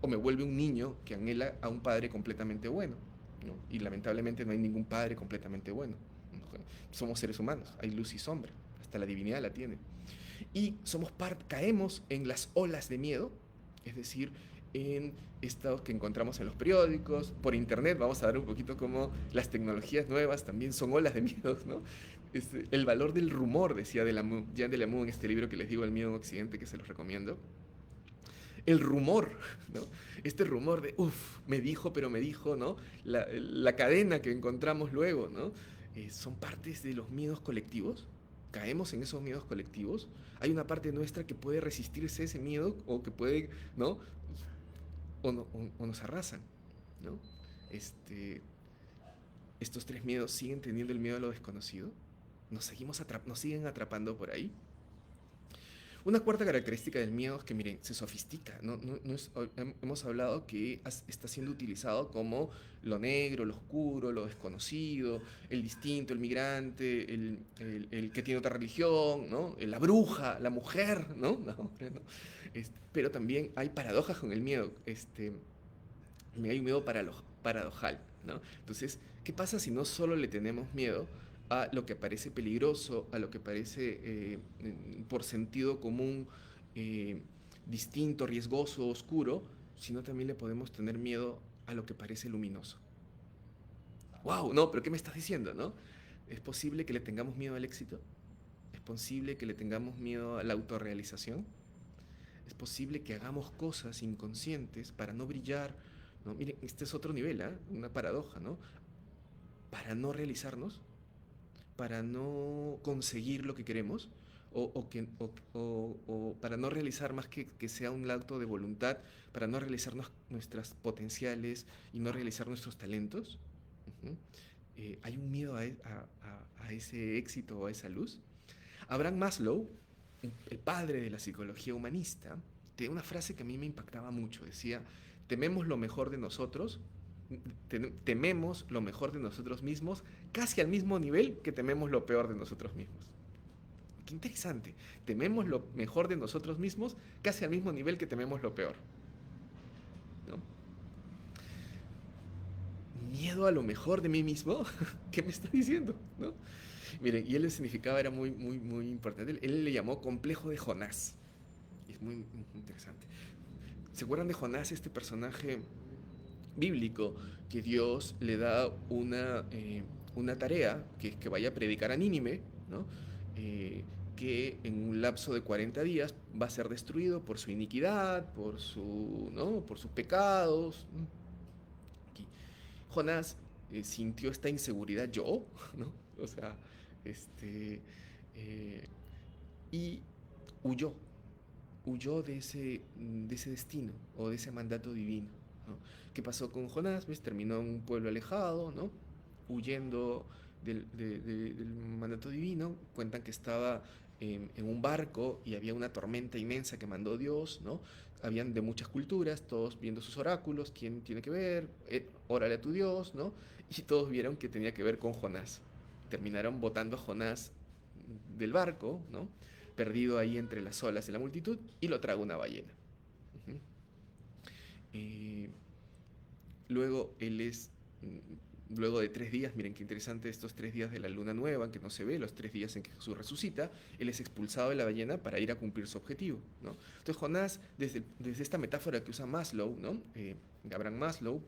o me vuelve un niño que anhela a un padre completamente bueno. ¿no? Y lamentablemente no hay ningún padre completamente bueno, ¿no? Somos seres humanos, hay luz y sombra, hasta la divinidad la tiene. Y caemos en las olas de miedo, es decir, en estados que encontramos en los periódicos, por internet. Vamos a ver un poquito cómo las tecnologías nuevas también son olas de miedo, ¿no? El valor del rumor, decía Jean Delamour en este libro que les digo, El miedo en Occidente, que se los recomiendo. El rumor, ¿no? Este rumor de, uff, me dijo, pero me dijo, ¿no? La cadena que encontramos luego, ¿no? Son partes de los miedos colectivos. Caemos en esos miedos colectivos. Hay una parte nuestra que puede resistirse a ese miedo o que puede, ¿no? O nos arrasan, ¿no? Este, estos tres miedos siguen teniendo el miedo a lo desconocido. Nos siguen atrapando por ahí. Una cuarta característica del miedo es que, miren, se sofistica. Hemos hablado que está siendo utilizado como lo negro, lo oscuro, lo desconocido, el distinto, el migrante, el que tiene otra religión, ¿no? La bruja, la mujer, ¿no? No, no. Pero también hay paradojas con el miedo. Hay un miedo paradojal, ¿no? Entonces, ¿qué pasa si no solo le tenemos miedo a lo que parece peligroso, a lo que parece por sentido común distinto, riesgoso, oscuro, sino también le podemos tener miedo a lo que parece luminoso? ¡Wow! No, pero ¿qué me estás diciendo, no? ¿Es posible que le tengamos miedo al éxito? ¿Es posible que le tengamos miedo a la autorrealización? ¿Es posible que hagamos cosas inconscientes para no brillar? ¿No? Miren, este es otro nivel, ¿eh? Una paradoja, ¿no? Para no realizarnos, para no conseguir lo que queremos, o para no realizar más que sea un acto de voluntad, para no realizar nuestras potenciales y no realizar nuestros talentos. Uh-huh. Hay un miedo a ese éxito o a esa luz. Abraham Maslow, el padre de la psicología humanista, tenía una frase que a mí me impactaba mucho. Decía, tememos lo mejor de nosotros, tememos lo mejor de nosotros mismos, casi al mismo nivel que tememos lo peor de nosotros mismos. Qué interesante. Tememos lo mejor de nosotros mismos, casi al mismo nivel que tememos lo peor, ¿no? Miedo a lo mejor de mí mismo. ¿Qué me está diciendo, no? Miren, y él el significado era muy, muy, muy importante. Él le llamó complejo de Jonás. Y es muy, muy interesante. ¿Se acuerdan de Jonás, este personaje bíblico que Dios le da una tarea, que es que vaya a predicar a Nínive, ¿no? Que en un lapso de 40 días va a ser destruido por su iniquidad, ¿no? Por sus pecados? Aquí. Jonás sintió esta inseguridad, yo, ¿no? O sea, este, eh, y huyó, huyó de ese destino o de ese mandato divino, ¿no? ¿Qué pasó con Jonás? Pues terminó en un pueblo alejado, ¿no? Huyendo del mandato divino. Cuentan que estaba en un barco y había una tormenta inmensa que mandó Dios, ¿no? Habían de muchas culturas, todos viendo sus oráculos, quién tiene que ver, órale a tu Dios, ¿no? Y todos vieron que tenía que ver con Jonás. Terminaron botando a Jonás del barco, ¿no? Perdido ahí entre las olas de la multitud, y lo traga una ballena. Uh-huh. Eh, luego él es, luego de 3 días, miren qué interesante, estos 3 días de la luna nueva, que no se ve, los 3 días en que Jesús resucita, él es expulsado de la ballena para ir a cumplir su objetivo, ¿no? Entonces Jonás, desde esta metáfora que usa Maslow, ¿no? Abraham Maslow,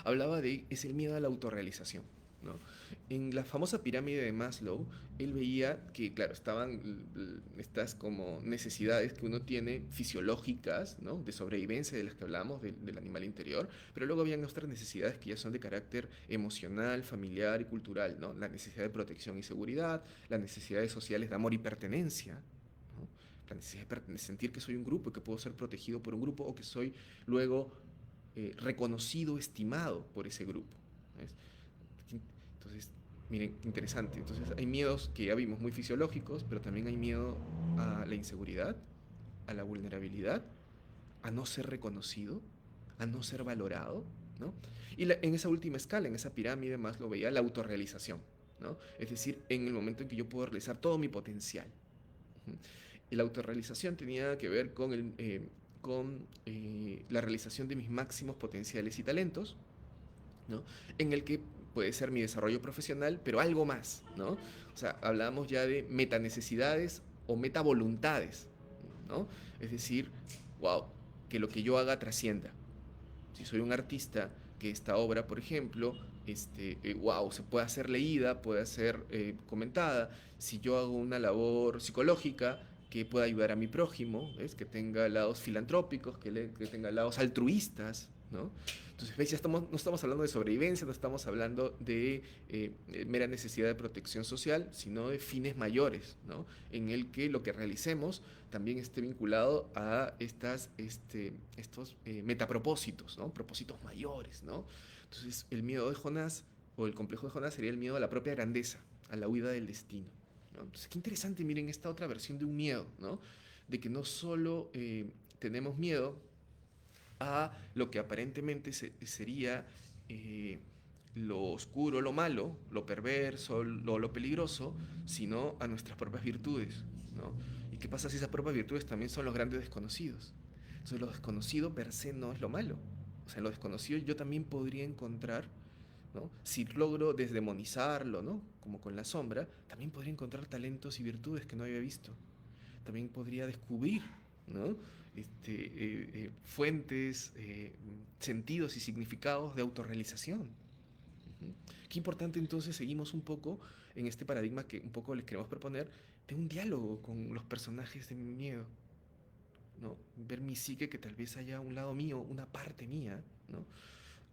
hablaba es el miedo a la autorrealización, ¿no? En la famosa pirámide de Maslow, él veía que, claro, estaban estas como necesidades que uno tiene fisiológicas, ¿no? De sobrevivencia, de las que hablamos, del animal interior, pero luego habían otras necesidades que ya son de carácter emocional, familiar y cultural, ¿no? La necesidad de protección y seguridad, las necesidades sociales de amor y pertenencia, ¿no? La necesidad de sentir que soy un grupo y que puedo ser protegido por un grupo, o que soy luego reconocido, estimado por ese grupo, ¿ves? Entonces, miren, interesante. Entonces, hay miedos que ya vimos muy fisiológicos, pero también hay miedo a la inseguridad, a la vulnerabilidad, a no ser reconocido, a no ser valorado, ¿no? Y en esa última escala, en esa pirámide, más lo veía la autorrealización, ¿no? Es decir, en el momento en que yo puedo realizar todo mi potencial. Y la autorrealización tenía que ver con la realización de mis máximos potenciales y talentos, ¿no? En el que puede ser mi desarrollo profesional, pero algo más, ¿no? O sea, hablamos ya de metanecesidades o metavoluntades, ¿no? Es decir, wow, que lo que yo haga trascienda. Si soy un artista, que esta obra, por ejemplo, wow, se puede hacer leída, puede ser comentada. Si yo hago una labor psicológica que pueda ayudar a mi prójimo, ¿ves? Que tenga lados filantrópicos, que tenga lados altruistas, ¿no? Entonces, ¿ves? No estamos hablando de sobrevivencia, no estamos hablando de mera necesidad de protección social, sino de fines mayores, ¿no? En el que lo que realicemos también esté vinculado a estos metapropósitos, ¿no? Propósitos mayores, ¿no? Entonces, el miedo de Jonás, o el complejo de Jonás, sería el miedo a la propia grandeza, a la huida del destino, ¿no? Entonces, qué interesante, miren, esta otra versión de un miedo, ¿no? De que no solo tenemos miedo a lo que aparentemente sería lo oscuro, lo malo, lo perverso, lo peligroso, sino a nuestras propias virtudes, ¿no? ¿Y qué pasa si esas propias virtudes también son los grandes desconocidos? Entonces, lo desconocido per se no es lo malo. O sea, en lo desconocido yo también podría encontrar, ¿no? Si logro desdemonizarlo, ¿no? Como con la sombra, también podría encontrar talentos y virtudes que no había visto. También podría descubrir, ¿no? Fuentes, sentidos y significados de autorrealización. Uh-huh. Qué importante entonces seguimos un poco en este paradigma que un poco les queremos proponer de un diálogo con los personajes de mi miedo, ¿no? Ver mi psique, que tal vez haya un lado mío, una parte mía, ¿no?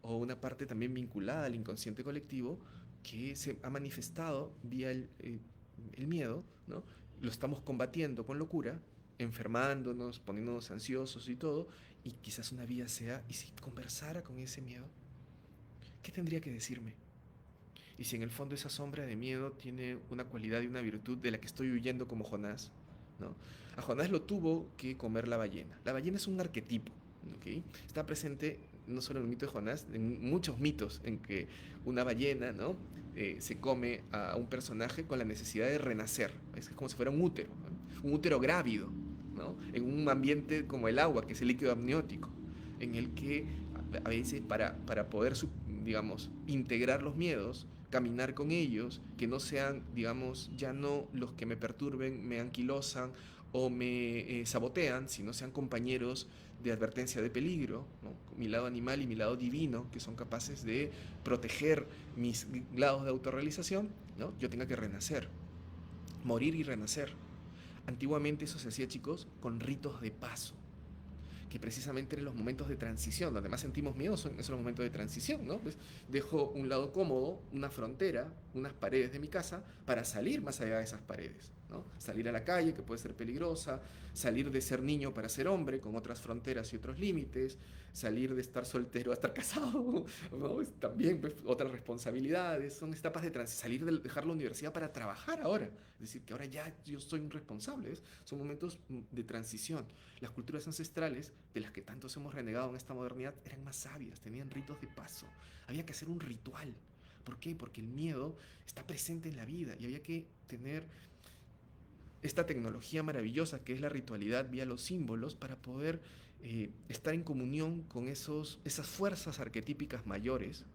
O una parte también vinculada al inconsciente colectivo que se ha manifestado vía el miedo, ¿no? Lo estamos combatiendo con locura, enfermándonos, poniéndonos ansiosos y todo, y quizás una vía sea, ¿y si conversara con ese miedo? ¿Qué tendría que decirme? Y si en el fondo esa sombra de miedo tiene una cualidad y una virtud de la que estoy huyendo como Jonás, ¿no? A Jonás lo tuvo que comer la ballena. La ballena es un arquetipo, ¿okay? Está presente no solo en el mito de Jonás, en muchos mitos en que una ballena, ¿no? Se come a un personaje con la necesidad de renacer. Es como si fuera un útero, ¿no? Un útero grávido, ¿no? En un ambiente como el agua, que es el líquido amniótico, en el que a veces para poder, digamos, integrar los miedos, caminar con ellos, que no sean, digamos, ya no los que me perturben, me anquilosan o me sabotean, sino sean compañeros de advertencia de peligro, ¿no? Mi lado animal y mi lado divino, que son capaces de proteger mis lados de autorrealización, ¿no? Yo tenga que renacer, morir y renacer. Antiguamente eso se hacía, chicos, con ritos de paso, que precisamente en los momentos de transición, donde más sentimos miedo son esos momentos de transición, ¿no? Pues dejo un lado cómodo, una frontera, unas paredes de mi casa, para salir más allá de esas paredes, ¿no? Salir a la calle, que puede ser peligrosa, salir de ser niño para ser hombre, con otras fronteras y otros límites, salir de estar soltero a estar casado, ¿no? También pues, otras responsabilidades, son etapas de transición, salir de dejar la universidad para trabajar ahora, es decir, que ahora ya yo soy un responsable, ¿ves? Son momentos de transición. Las culturas ancestrales, de las que tantos hemos renegado en esta modernidad, eran más sabias, tenían ritos de paso. Había que hacer un ritual. ¿Por qué? Porque el miedo está presente en la vida y había que tener esta tecnología maravillosa que es la ritualidad vía los símbolos para poder estar en comunión con esas fuerzas arquetípicas mayores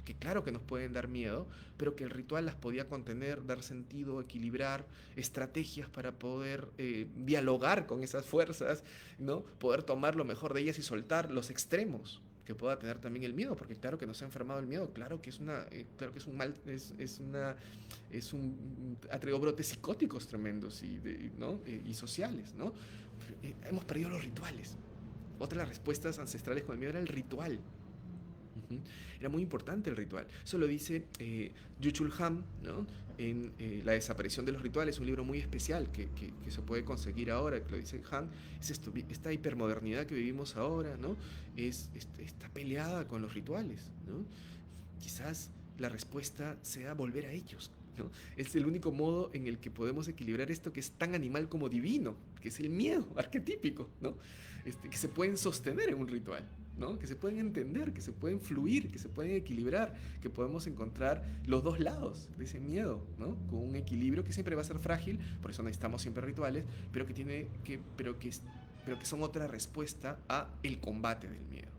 que claro que nos pueden dar miedo, pero que el ritual las podía contener, dar sentido, equilibrar, estrategias para poder dialogar con esas fuerzas, ¿no? Poder tomar lo mejor de ellas y soltar los extremos que pueda tener también el miedo, porque claro que nos ha enfermado el miedo, claro que es claro que es un mal, ha traído brotes psicóticos tremendos ¿no? Y sociales, ¿no? Hemos perdido los rituales. Otra de las respuestas ancestrales con el miedo era el ritual. Uh-huh. Era muy importante el ritual. Eso lo dice Yuchul Han, ¿no? En La desaparición de los rituales, un libro muy especial que se puede conseguir ahora, que lo dice Han. Es esta hipermodernidad que vivimos ahora, ¿no? Está peleada con los rituales, ¿no? Quizás la respuesta sea volver a ellos, ¿no? Es el único modo en el que podemos equilibrar esto que es tan animal como divino, que es el miedo arquetípico, ¿no? Que se pueden sostener en un ritual, ¿no? Que se pueden entender, que se pueden fluir, que se pueden equilibrar, que podemos encontrar los dos lados de ese miedo, ¿no? Con un equilibrio que siempre va a ser frágil, por eso necesitamos siempre rituales, pero que son otra respuesta a el combate del miedo.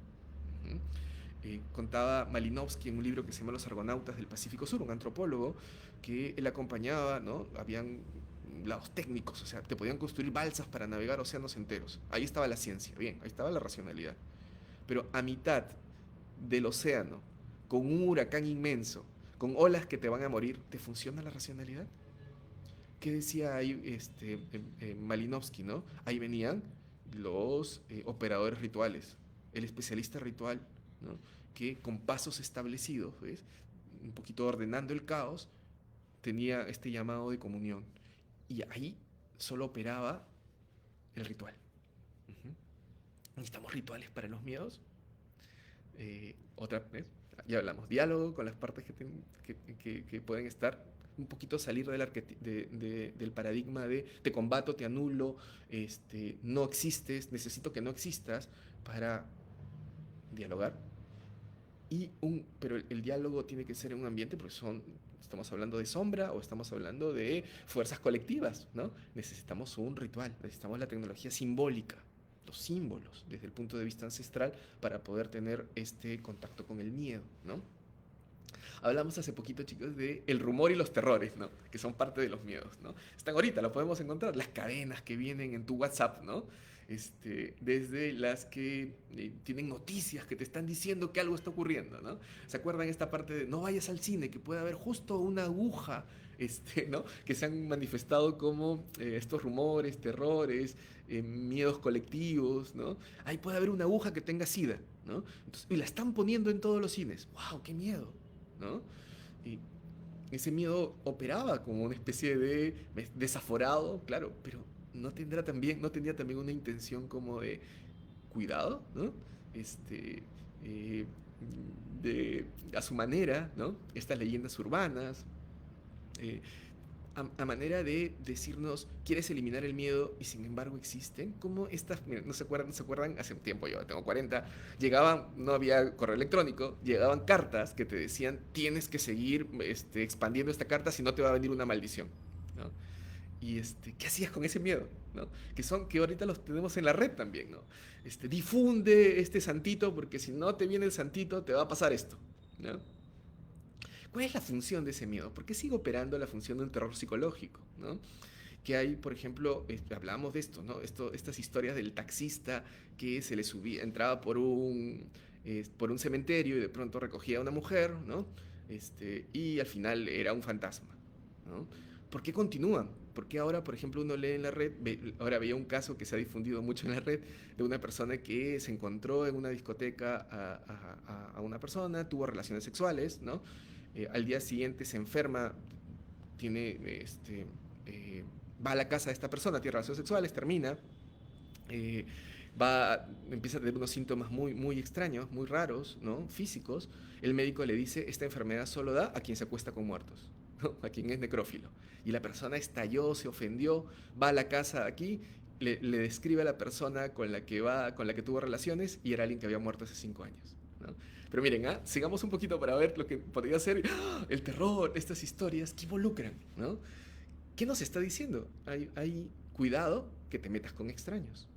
¿Uh? Contaba Malinowski en un libro que se llama Los Argonautas del Pacífico Sur, un antropólogo, que él acompañaba, ¿no? Habían lados técnicos, o sea, te podían construir balsas para navegar océanos enteros. Ahí estaba la ciencia, bien, ahí estaba la racionalidad. Pero a mitad del océano, con un huracán inmenso, con olas que te van a morir, ¿te funciona la racionalidad? ¿Qué decía ahí Malinowski, ¿no? Ahí venían los operadores rituales, el especialista ritual, ¿no? Que con pasos establecidos, ¿ves? Un poquito ordenando el caos, tenía este llamado de comunión. Y ahí solo operaba el ritual. Uh-huh. ¿Necesitamos rituales para los miedos? Otra vez, ya hablamos, diálogo con las partes que pueden estar un poquito salir del paradigma de te combato, te anulo, no existes, necesito que no existas para dialogar. Pero el diálogo tiene que ser en un ambiente porque estamos hablando de sombra o estamos hablando de fuerzas colectivas, ¿no? Necesitamos un ritual, necesitamos la tecnología simbólica, los símbolos desde el punto de vista ancestral para poder tener este contacto con el miedo, ¿no? Hablamos hace poquito, chicos, de el rumor y los terrores, ¿no? Que son parte de los miedos, ¿no? Están ahorita, lo podemos encontrar, las cadenas que vienen en tu WhatsApp, ¿no? Desde las que tienen noticias que te están diciendo que algo está ocurriendo, ¿no? ¿Se acuerdan esta parte de no vayas al cine, que puede haber justo una aguja, ¿no? Que se han manifestado como estos rumores, terrores, miedos colectivos, ¿no? Ahí puede haber una aguja que tenga sida, ¿no? Entonces, y la están poniendo en todos los cines. ¡Wow! ¡Qué miedo! ¿No? Y ese miedo operaba como una especie de desaforado, claro, pero no tendría también una intención como de cuidado, ¿no? Este, eh, a su manera, ¿no? Estas leyendas urbanas, eh, a manera de decirnos, ¿quieres eliminar el miedo? Y sin embargo existen, como estas, miren, ¿no se acuerdan? Hace un tiempo, yo tengo 40, llegaban, no había correo electrónico, llegaban cartas que te decían, tienes que seguir expandiendo esta carta si no te va a venir una maldición, ¿no? Y ¿qué hacías con ese miedo? ¿No? Que ahorita los tenemos en la red también, ¿no? Difunde este santito porque si no te viene el santito te va a pasar esto, ¿no? ¿Cuál es la función de ese miedo? ¿Por qué sigue operando la función de un terror psicológico? ¿No? Que hay, por ejemplo, hablábamos de esto, ¿no? Estas historias del taxista que se le subía, entraba por un cementerio y de pronto recogía a una mujer, ¿no? Y al final era un fantasma, ¿no? ¿Por qué continúan? Porque ahora, por ejemplo, uno lee en la red, ahora veía un caso que se ha difundido mucho en la red de una persona que se encontró en una discoteca a una persona, tuvo relaciones sexuales, ¿no? Al día siguiente se enferma, tiene, va a la casa de esta persona, tiene relaciones sexuales, termina, eh, empieza a tener unos síntomas muy, muy extraños, muy raros, ¿no? Físicos. El médico le dice, esta enfermedad solo da a quien se acuesta con muertos, ¿no? A quien es necrófilo. Y la persona estalló, se ofendió, va a la casa de aquí, le describe a la persona con la que tuvo relaciones y era alguien que había muerto hace 5 años, ¿no? Pero miren, sigamos un poquito para ver lo que podría ser el terror, estas historias que involucran, ¿no? ¿Qué nos está diciendo? Hay cuidado que te metas con extraños,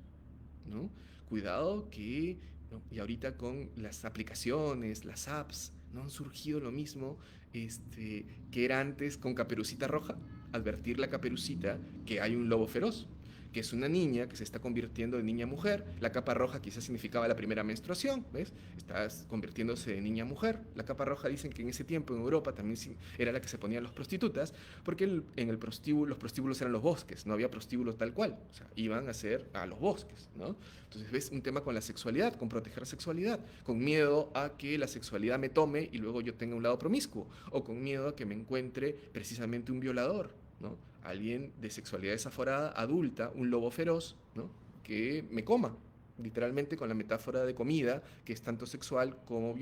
¿no? Cuidado que, ¿no? Y ahorita con las aplicaciones, las apps, no han surgido lo mismo que era antes con Caperucita Roja, advertir la Caperucita que hay un lobo feroz, que es una niña que se está convirtiendo de niña a mujer. La capa roja quizás significaba la primera menstruación, ¿ves? Estás convirtiéndose de niña a mujer. La capa roja dicen que en ese tiempo en Europa también era la que se ponían las prostitutas, porque en el prostíbulo, los prostíbulos eran los bosques, no había prostíbulo tal cual, o sea, iban a ser a los bosques, ¿no? Entonces ves un tema con la sexualidad, con proteger la sexualidad, con miedo a que la sexualidad me tome y luego yo tenga un lado promiscuo, o con miedo a que me encuentre precisamente un violador, ¿no? Alguien de sexualidad desaforada, adulta, un lobo feroz, ¿no? Que me coma, literalmente con la metáfora de comida, que es tanto sexual como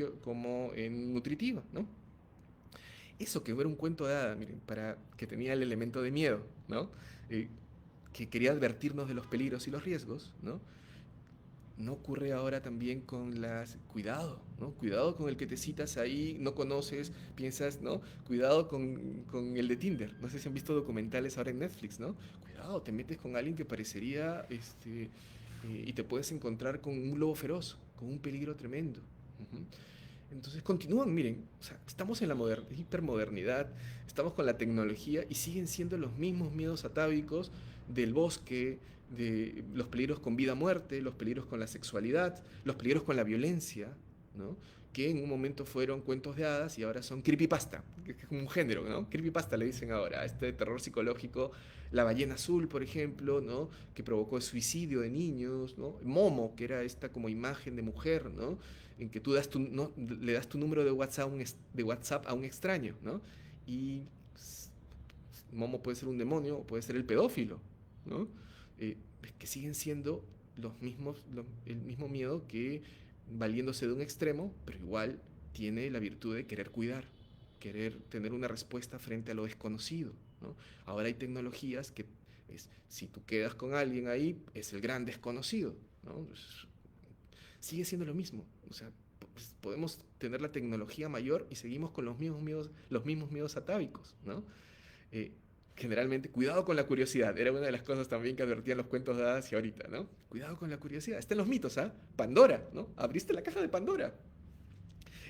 nutritiva, ¿no? Eso que era un cuento de hada, miren, que tenía el elemento de miedo, ¿no? Eh, que quería advertirnos de los peligros y los riesgos, ¿no? No ocurre ahora también con cuidado, ¿no? Cuidado con el que te citas ahí, no conoces, piensas, ¿no? Cuidado con el de Tinder. No sé si han visto documentales ahora en Netflix, ¿no? Cuidado, te metes con alguien que parecería, y te puedes encontrar con un lobo feroz, con un peligro tremendo. Ujú. Entonces continúan, miren, o sea, estamos en la hipermodernidad, estamos con la tecnología y siguen siendo los mismos miedos atávicos del bosque, de los peligros con vida-muerte, los peligros con la sexualidad, los peligros con la violencia, ¿no? Que en un momento fueron cuentos de hadas y ahora son creepypasta, que es como un género, ¿no? Creepypasta le dicen ahora, a este terror psicológico, la ballena azul, por ejemplo, ¿no? Que provocó el suicidio de niños, ¿no? Momo, que era esta como imagen de mujer, ¿no? En que tú das tu, no, le das tu número de WhatsApp a un extraño, ¿no? Y Momo puede ser un demonio o puede ser el pedófilo, ¿no? Que siguen siendo el mismo miedo que valiéndose de un extremo, pero igual tiene la virtud de querer cuidar, querer tener una respuesta frente a lo desconocido, ¿no? Ahora hay tecnologías que si tú quedas con alguien ahí, es el gran desconocido, ¿no? Sigue siendo lo mismo, o sea, podemos tener la tecnología mayor y seguimos con los mismos miedos atávicos, ¿no? Eh, Generalmente, cuidado con la curiosidad. Era una de las cosas también que advertían los cuentos de hadas y ahorita, ¿no? Cuidado con la curiosidad. Está en los mitos, ¿ah? Pandora, ¿no? Abriste la caja de Pandora.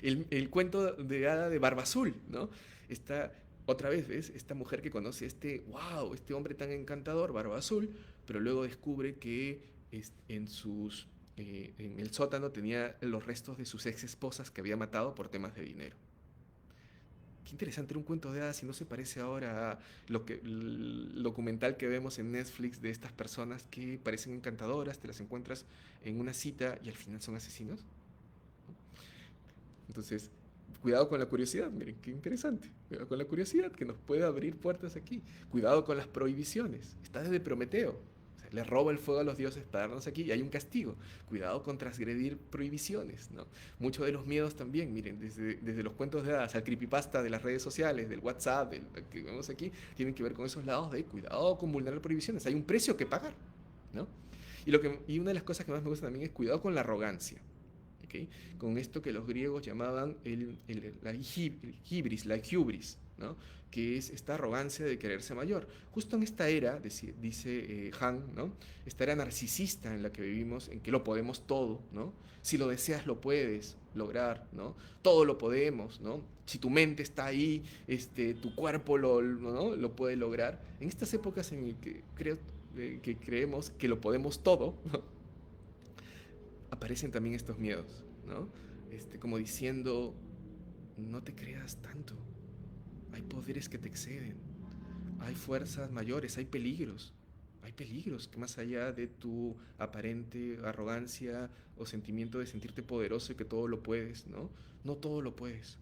El cuento de hada de Barba Azul, ¿no? Está, otra vez, ¿ves? Esta mujer que conoce wow, este hombre tan encantador, Barba Azul, pero luego descubre que en el sótano tenía los restos de sus ex esposas que había matado por temas de dinero. Qué interesante, era un cuento de hadas y no se parece ahora a el documental que vemos en Netflix de estas personas que parecen encantadoras, te las encuentras en una cita y al final son asesinos. Entonces, cuidado con la curiosidad, miren, qué interesante. Cuidado con la curiosidad que nos puede abrir puertas aquí. Cuidado con las prohibiciones. Está desde Prometeo. O sea, le roba el fuego a los dioses para darnos aquí y hay un castigo. Cuidado con transgredir prohibiciones, ¿no? Muchos de los miedos también, miren, desde los cuentos de hadas al creepypasta de las redes sociales, del WhatsApp, que vemos aquí, tienen que ver con esos lados de cuidado con vulnerar prohibiciones. Hay un precio que pagar, ¿no? Y una de las cosas que más me gusta también es cuidado con la arrogancia. ¿Okay? Con esto que los griegos llamaban la hubris, ¿no? Que es esta arrogancia de quererse mayor. Justo en esta era, dice Han, ¿no? Esta era narcisista en la que vivimos, en que lo podemos todo, ¿no? Si lo deseas lo puedes lograr, ¿no? Todo lo podemos, ¿no? Si tu mente está ahí, tu cuerpo ¿no? lo puede lograr. En estas épocas en las que creemos que lo podemos todo, ¿no? Aparecen también estos miedos, ¿no? Como diciendo, no te creas tanto, hay poderes que te exceden, hay fuerzas mayores, hay peligros que más allá de tu aparente arrogancia o sentimiento de sentirte poderoso y que todo lo puedes, ¿no? No todo lo puedes,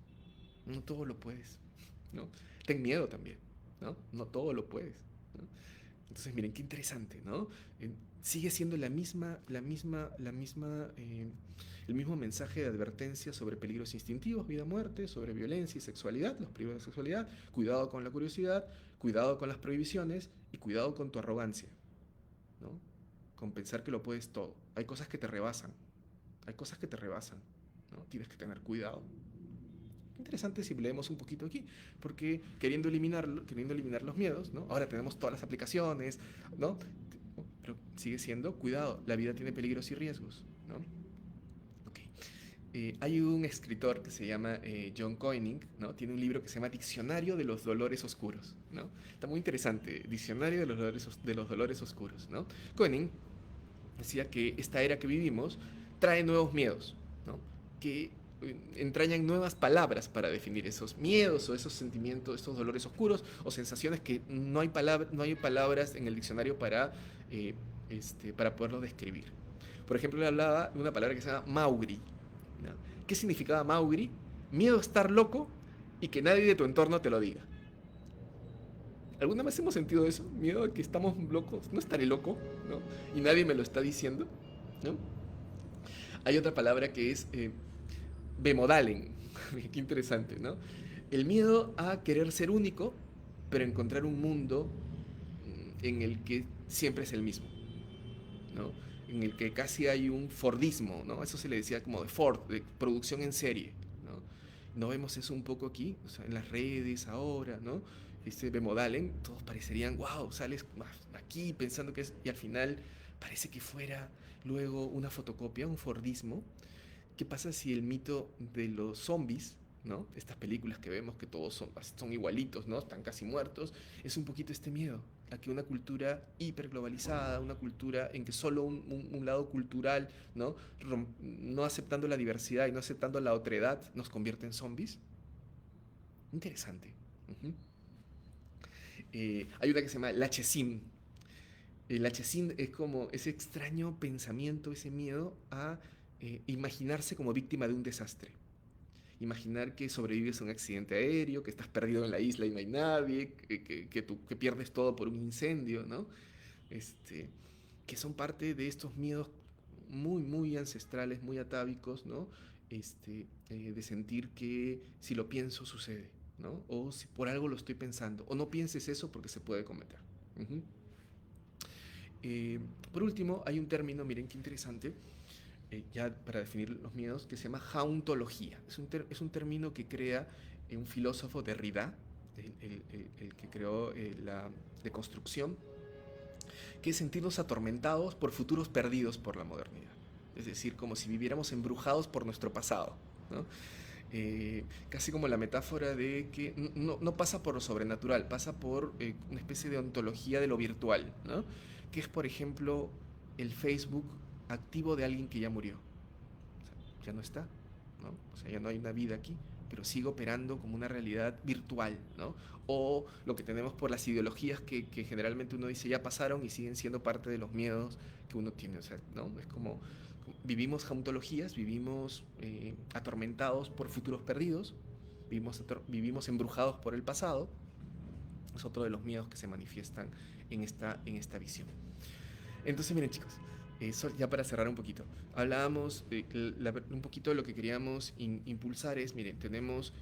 no todo lo puedes, ¿no? Ten miedo también, ¿no? No todo lo puedes, ¿no? Entonces, miren, qué interesante, ¿no? Sigue siendo el mismo mensaje de advertencia sobre peligros instintivos, vida-muerte, sobre violencia y sexualidad, los peligros de sexualidad, cuidado con la curiosidad, cuidado con las prohibiciones y cuidado con tu arrogancia, ¿no? Con pensar que lo puedes todo. Hay cosas que te rebasan, hay cosas que te rebasan, ¿no? Tienes que tener cuidado. Interesante si leemos un poquito aquí, porque queriendo eliminar los miedos, ¿no? Ahora tenemos todas las aplicaciones, ¿no? Pero sigue siendo, cuidado, la vida tiene peligros y riesgos, ¿no? Okay. Hay un escritor que se llama John Koenig, ¿no? Tiene un libro que se llama Diccionario de los Dolores Oscuros, ¿no? Está muy interesante, Diccionario de los Dolores Oscuros, ¿no? Koenig decía que esta era que vivimos trae nuevos miedos, ¿no? Que entrañan nuevas palabras para definir esos miedos o esos sentimientos, esos dolores oscuros o sensaciones que no hay palabras en el diccionario para poderlo describir. Por ejemplo, le hablaba de una palabra que se llama maugri, ¿no? ¿Qué significaba maugri? Miedo a estar loco y que nadie de tu entorno te lo diga. ¿Alguna vez hemos sentido eso? Miedo a que estamos locos, no estaré loco, ¿no? Y nadie me lo está diciendo, ¿no? Hay otra palabra que es bemodalen. Qué interesante, ¿no? El miedo a querer ser único, pero encontrar un mundo en el que siempre es el mismo, ¿no? En el que casi hay un Fordismo, ¿no? Eso se le decía como de Ford, de producción en serie, ¿no? ¿No vemos eso un poco aquí? O sea, en las redes ahora, ¿no? Bemodalen, todos parecerían, wow, sales aquí pensando que es, y al final parece que fuera luego una fotocopia, un Fordismo, ¿Qué pasa si el mito de los zombies, ¿no? Estas películas que vemos que todos son igualitos, ¿no? Están casi muertos, es un poquito este miedo a que una cultura hiperglobalizada, una cultura en que solo un lado cultural, ¿no? No aceptando la diversidad y no aceptando la otredad, nos convierte en zombies. Interesante. Ujú. Hay una que se llama Lachesim. El Lachesim es como ese extraño pensamiento, ese miedo a imaginarse como víctima de un desastre. Imaginar que sobrevives a un accidente aéreo, que estás perdido en la isla y no hay nadie, que pierdes todo por un incendio, ¿no? Este, que son parte de estos miedos muy, muy ancestrales, muy atávicos, ¿no? De sentir que si lo pienso sucede, ¿no? O si por algo lo estoy pensando. O no pienses eso porque se puede cometer. Ujú. Eh, por último, hay un término, miren qué interesante, ya para definir los miedos, que se llama jauntología. Es un término que crea un filósofo Derrida, el que creó la deconstrucción, que es sentirnos atormentados por futuros perdidos por la modernidad. Es decir, como si viviéramos embrujados por nuestro pasado, ¿no? Casi como la metáfora de que no pasa por lo sobrenatural, pasa por una especie de ontología de lo virtual, ¿no? Que es, por ejemplo, el Facebook activo de alguien que ya murió. O sea, ya no está, ¿no? O sea, ya no hay una vida aquí, pero sigue operando como una realidad virtual, ¿no? O lo que tenemos por las ideologías que generalmente uno dice ya pasaron y siguen siendo parte de los miedos que uno tiene, o sea, ¿no? Es como vivimos jauntologías, vivimos atormentados por futuros perdidos, vivimos embrujados por el pasado. Es otro de los miedos que se manifiestan en esta visión. Entonces, miren chicos, eso ya para cerrar un poquito. Hablábamos, un poquito de lo que queríamos impulsar es, miren, tenemos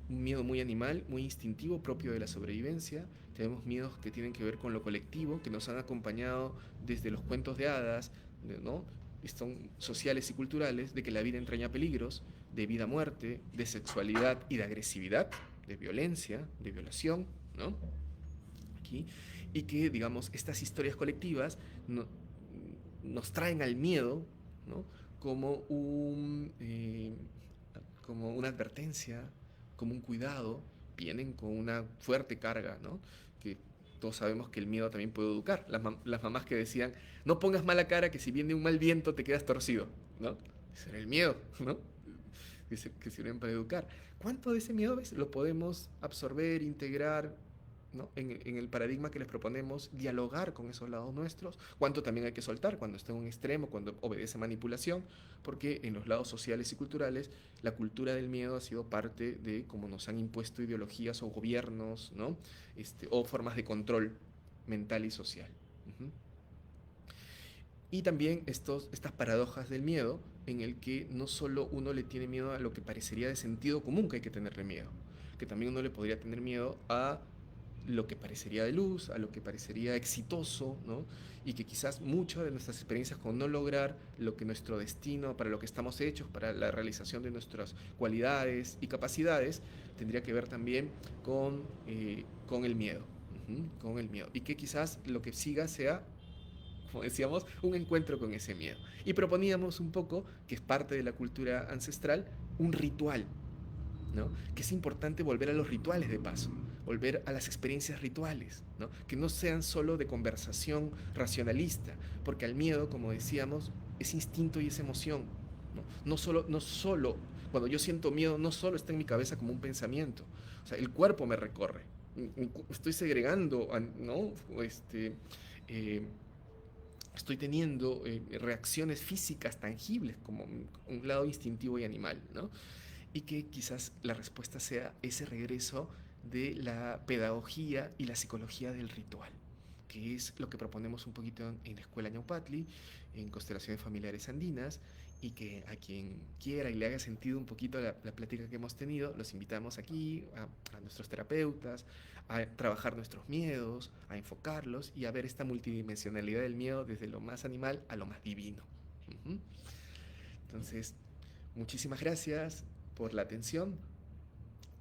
un miedo muy animal, muy instintivo, propio de la sobrevivencia. Tenemos miedos que tienen que ver con lo colectivo, que nos han acompañado desde los cuentos de hadas, ¿no? Son sociales y culturales, de que la vida entraña peligros, de vida-muerte, de sexualidad y de agresividad, de violencia, de violación, ¿no? Aquí, y que, digamos, estas historias colectivas no, nos traen al miedo, ¿no? como, como una advertencia, como un cuidado, vienen con una fuerte carga, ¿no? Que todos sabemos que el miedo también puede educar. Las mamás que decían, no pongas mala cara que si viene un mal viento te quedas torcido, ¿no? Ese era el miedo, ¿no? Que sirven para educar. ¿Cuánto de ese miedo ves, lo podemos absorber, integrar, ¿no? En el paradigma que les proponemos, dialogar con esos lados nuestros? ¿Cuánto también hay que soltar cuando está en un extremo, cuando obedece manipulación? Porque en los lados sociales y culturales, la cultura del miedo ha sido parte de cómo nos han impuesto ideologías o gobiernos, ¿no? O formas de control mental y social. Uh-huh. Y también estas paradojas del miedo, en el que no solo uno le tiene miedo a lo que parecería de sentido común que hay que tenerle miedo, que también uno le podría tener miedo a lo que parecería de luz, a lo que parecería exitoso, ¿no? Y que quizás muchas de nuestras experiencias con no lograr lo que nuestro destino, para lo que estamos hechos, para la realización de nuestras cualidades y capacidades, tendría que ver también con el miedo, con el miedo. Y que quizás lo que siga sea, como decíamos, un encuentro con ese miedo. Y proponíamos un poco, que es parte de la cultura ancestral, un ritual, ¿no? Que es importante volver a los rituales de paso, volver a las experiencias rituales, ¿no? Que no sean solo de conversación racionalista, porque al miedo, como decíamos, es instinto y es emoción, ¿no? No solo, cuando yo siento miedo, no solo está en mi cabeza como un pensamiento, o sea, el cuerpo me recorre, estoy segregando, ¿no? Eh, Estoy teniendo reacciones físicas tangibles como un lado instintivo y animal, ¿no? Y que quizás la respuesta sea ese regreso de la pedagogía y la psicología del ritual, que es lo que proponemos un poquito en la Escuela Ñaupatli, en Constelaciones Familiares Andinas, y que a quien quiera y le haga sentido un poquito la plática que hemos tenido, los invitamos aquí a nuestros terapeutas, a trabajar nuestros miedos, a enfocarlos y a ver esta multidimensionalidad del miedo desde lo más animal a lo más divino. Uh-huh. Entonces, muchísimas gracias por la atención.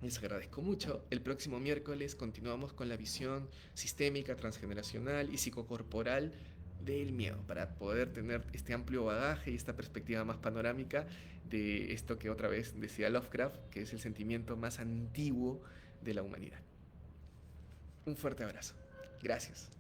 Les agradezco mucho. El próximo miércoles continuamos con la visión sistémica, transgeneracional y psicocorporal del miedo, para poder tener este amplio bagaje y esta perspectiva más panorámica de esto que otra vez decía Lovecraft, que es el sentimiento más antiguo de la humanidad. Un fuerte abrazo. Gracias.